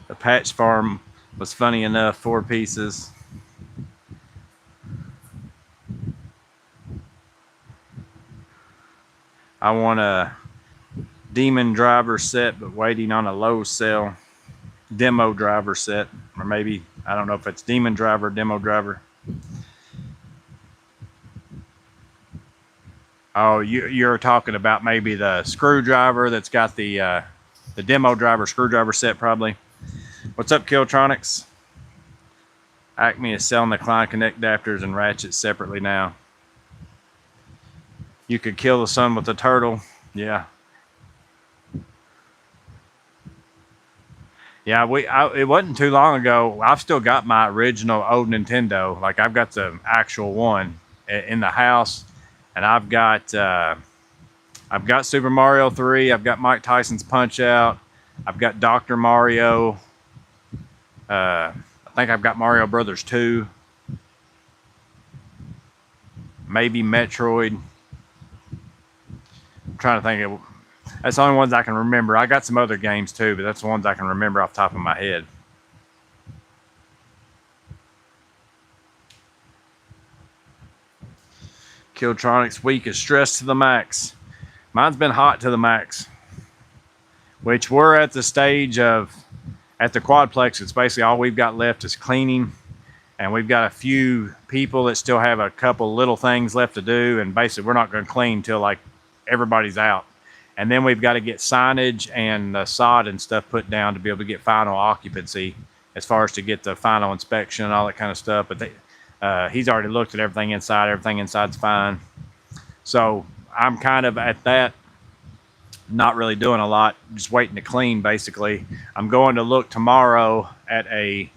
The patch farm was funny enough, 4 pieces. I want a demon driver set, but waiting on a low sale. Demo driver set, or maybe, I don't know if it's demon driver or demo driver. Oh, you're talking about maybe the screwdriver that's got the demo driver screwdriver set, probably. What's up, Killtronics? Acme is selling the Klein Connect adapters and ratchets separately now. You could kill the sun with a turtle. Yeah. Yeah, it wasn't too long ago. I've still got my original old Nintendo. Like, I've got the actual one in the house, and I've got Super Mario 3. I've got Mike Tyson's Punch Out. I've got Dr. Mario. I think I've got Mario Brothers 2. Maybe Metroid. I'm trying to think of. That's the only ones I can remember. I got some other games too, but that's the ones I can remember off the top of my head. Killtronics week is stressed to the max. Mine's been hot to the max. Which we're at the stage of, at the quadplex, it's basically all we've got left is cleaning. And we've got a few people that still have a couple little things left to do. And basically we're not going to clean till like everybody's out. And then we've got to get signage and sod and stuff put down to be able to get final occupancy, as far as to get the final inspection and all that kind of stuff. But he's already looked at everything inside. Everything inside's fine. So I'm kind of at that, not really doing a lot, just waiting to clean basically. I'm going to look tomorrow at a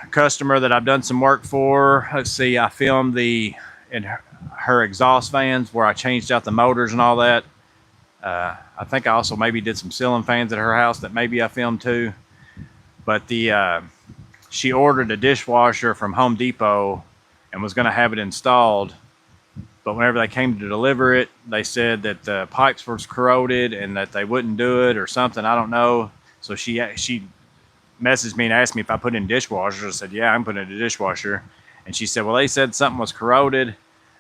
customer that I've done some work for. Let's see, I filmed in her exhaust fans where I changed out the motors and all that. I think I also maybe did some ceiling fans at her house that maybe I filmed too. but she ordered a dishwasher from Home Depot and was going to have it installed. But whenever they came to deliver it, they said that the pipes were corroded and that they wouldn't do it or something. I don't know. So she messaged me and asked me if I put in dishwasher. I said, yeah, I'm putting in a dishwasher. And she said, well, they said something was corroded.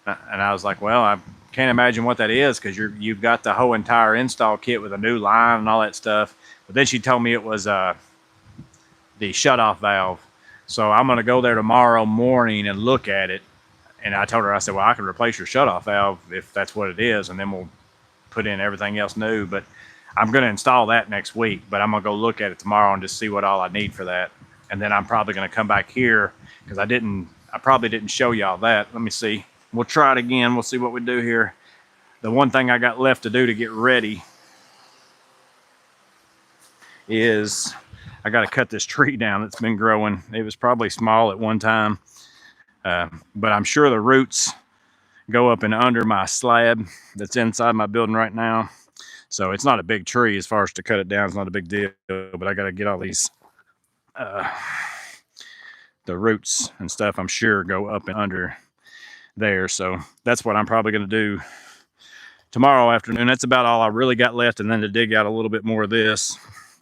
And I was like, well, I can't imagine what that is, because you've got the whole entire install kit with a new line and all that stuff. But then she told me it was the shutoff valve. So I'm going to go there tomorrow morning and look at it. And I told her, I said, well, I can replace your shutoff valve if that's what it is, and then we'll put in everything else new. But I'm going to install that next week, but I'm going to go look at it tomorrow and just see what all I need for that. And then I'm probably going to come back here, because I probably didn't show y'all that. Let me see. We'll try it again. We'll see what we do here. The one thing I got left to do to get ready is I got to cut this tree down that's been growing. It was probably small at one time. But I'm sure the roots go up and under my slab that's inside my building right now. So it's not a big tree as far as to cut it down. It's not a big deal, but I got to get all these, the roots and stuff, I'm sure, go up and under there. So that's what I'm probably going to do tomorrow afternoon. That's about all I really got left. And then to dig out a little bit more of this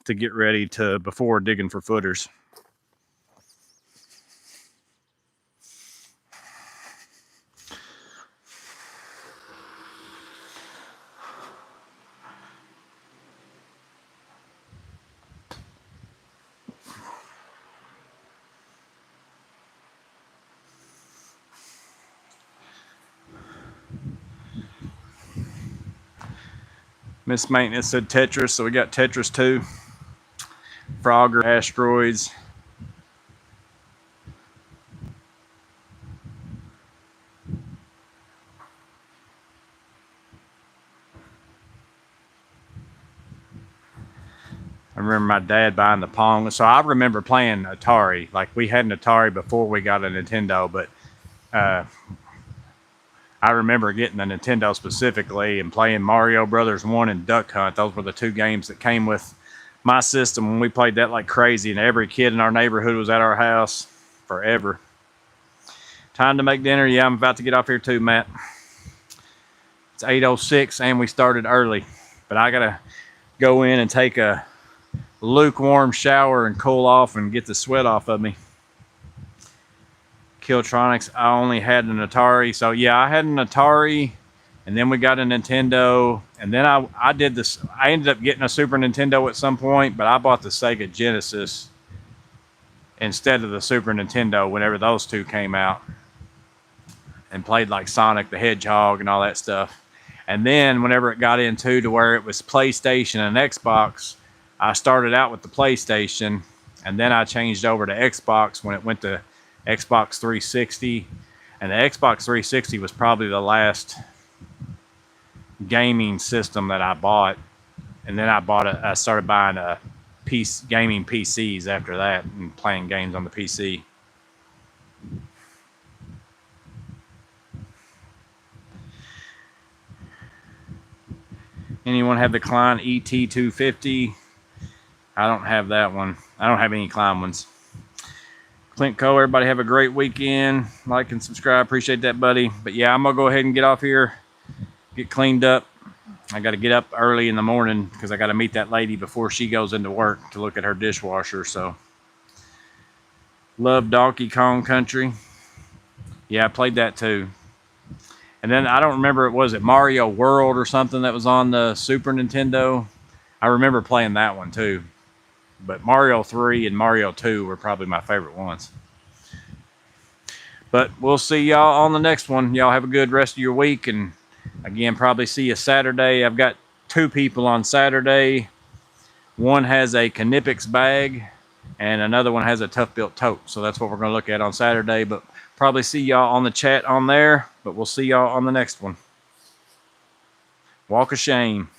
to get ready to, before digging for footers. Miss Maintenance said Tetris, so we got Tetris 2, Frogger, Asteroids. I remember my dad buying the Pong. So I remember playing Atari. Like, we had an Atari before we got a Nintendo, but I remember getting a Nintendo specifically and playing Mario Brothers 1 and Duck Hunt. Those were the two games that came with my system when we played that like crazy, and every kid in our neighborhood was at our house forever. Time to make dinner. Yeah, I'm about to get off here too, Matt. It's 8:06 and we started early, but I gotta go in and take a lukewarm shower and cool off and get the sweat off of me. Killtronics, I only had an Atari. So yeah, I had an Atari, and then we got a Nintendo, and then I did this. I ended up getting a Super Nintendo at some point, but I bought the Sega Genesis instead of the Super Nintendo whenever those two came out, and played like Sonic the Hedgehog and all that stuff. And then whenever it got into to where it was PlayStation and Xbox, I started out with the PlayStation, and then I changed over to Xbox when it went to Xbox 360. And the Xbox 360 was probably the last gaming system that I bought. And then I started buying gaming PCs after that and playing games on the PC. Anyone have the Klein ET250? I don't have that one. I don't have any Klein ones. Clint Cole, everybody have a great weekend. Like and subscribe. Appreciate that, buddy. But yeah, I'm going to go ahead and get off here, get cleaned up. I got to get up early in the morning because I got to meet that lady before she goes into work to look at her dishwasher. So, love Donkey Kong Country. Yeah, I played that too. And then I don't remember, was it Mario World or something that was on the Super Nintendo? I remember playing that one too. But Mario 3 and Mario 2 were probably my favorite ones. But we'll see y'all on the next one. Y'all have a good rest of your week. And again, probably see you Saturday. I've got 2 people on Saturday. One has a Knipix bag and another one has a Tough Built tote. So that's what we're going to look at on Saturday. But probably see y'all on the chat on there. But we'll see y'all on the next one. Walk of shame.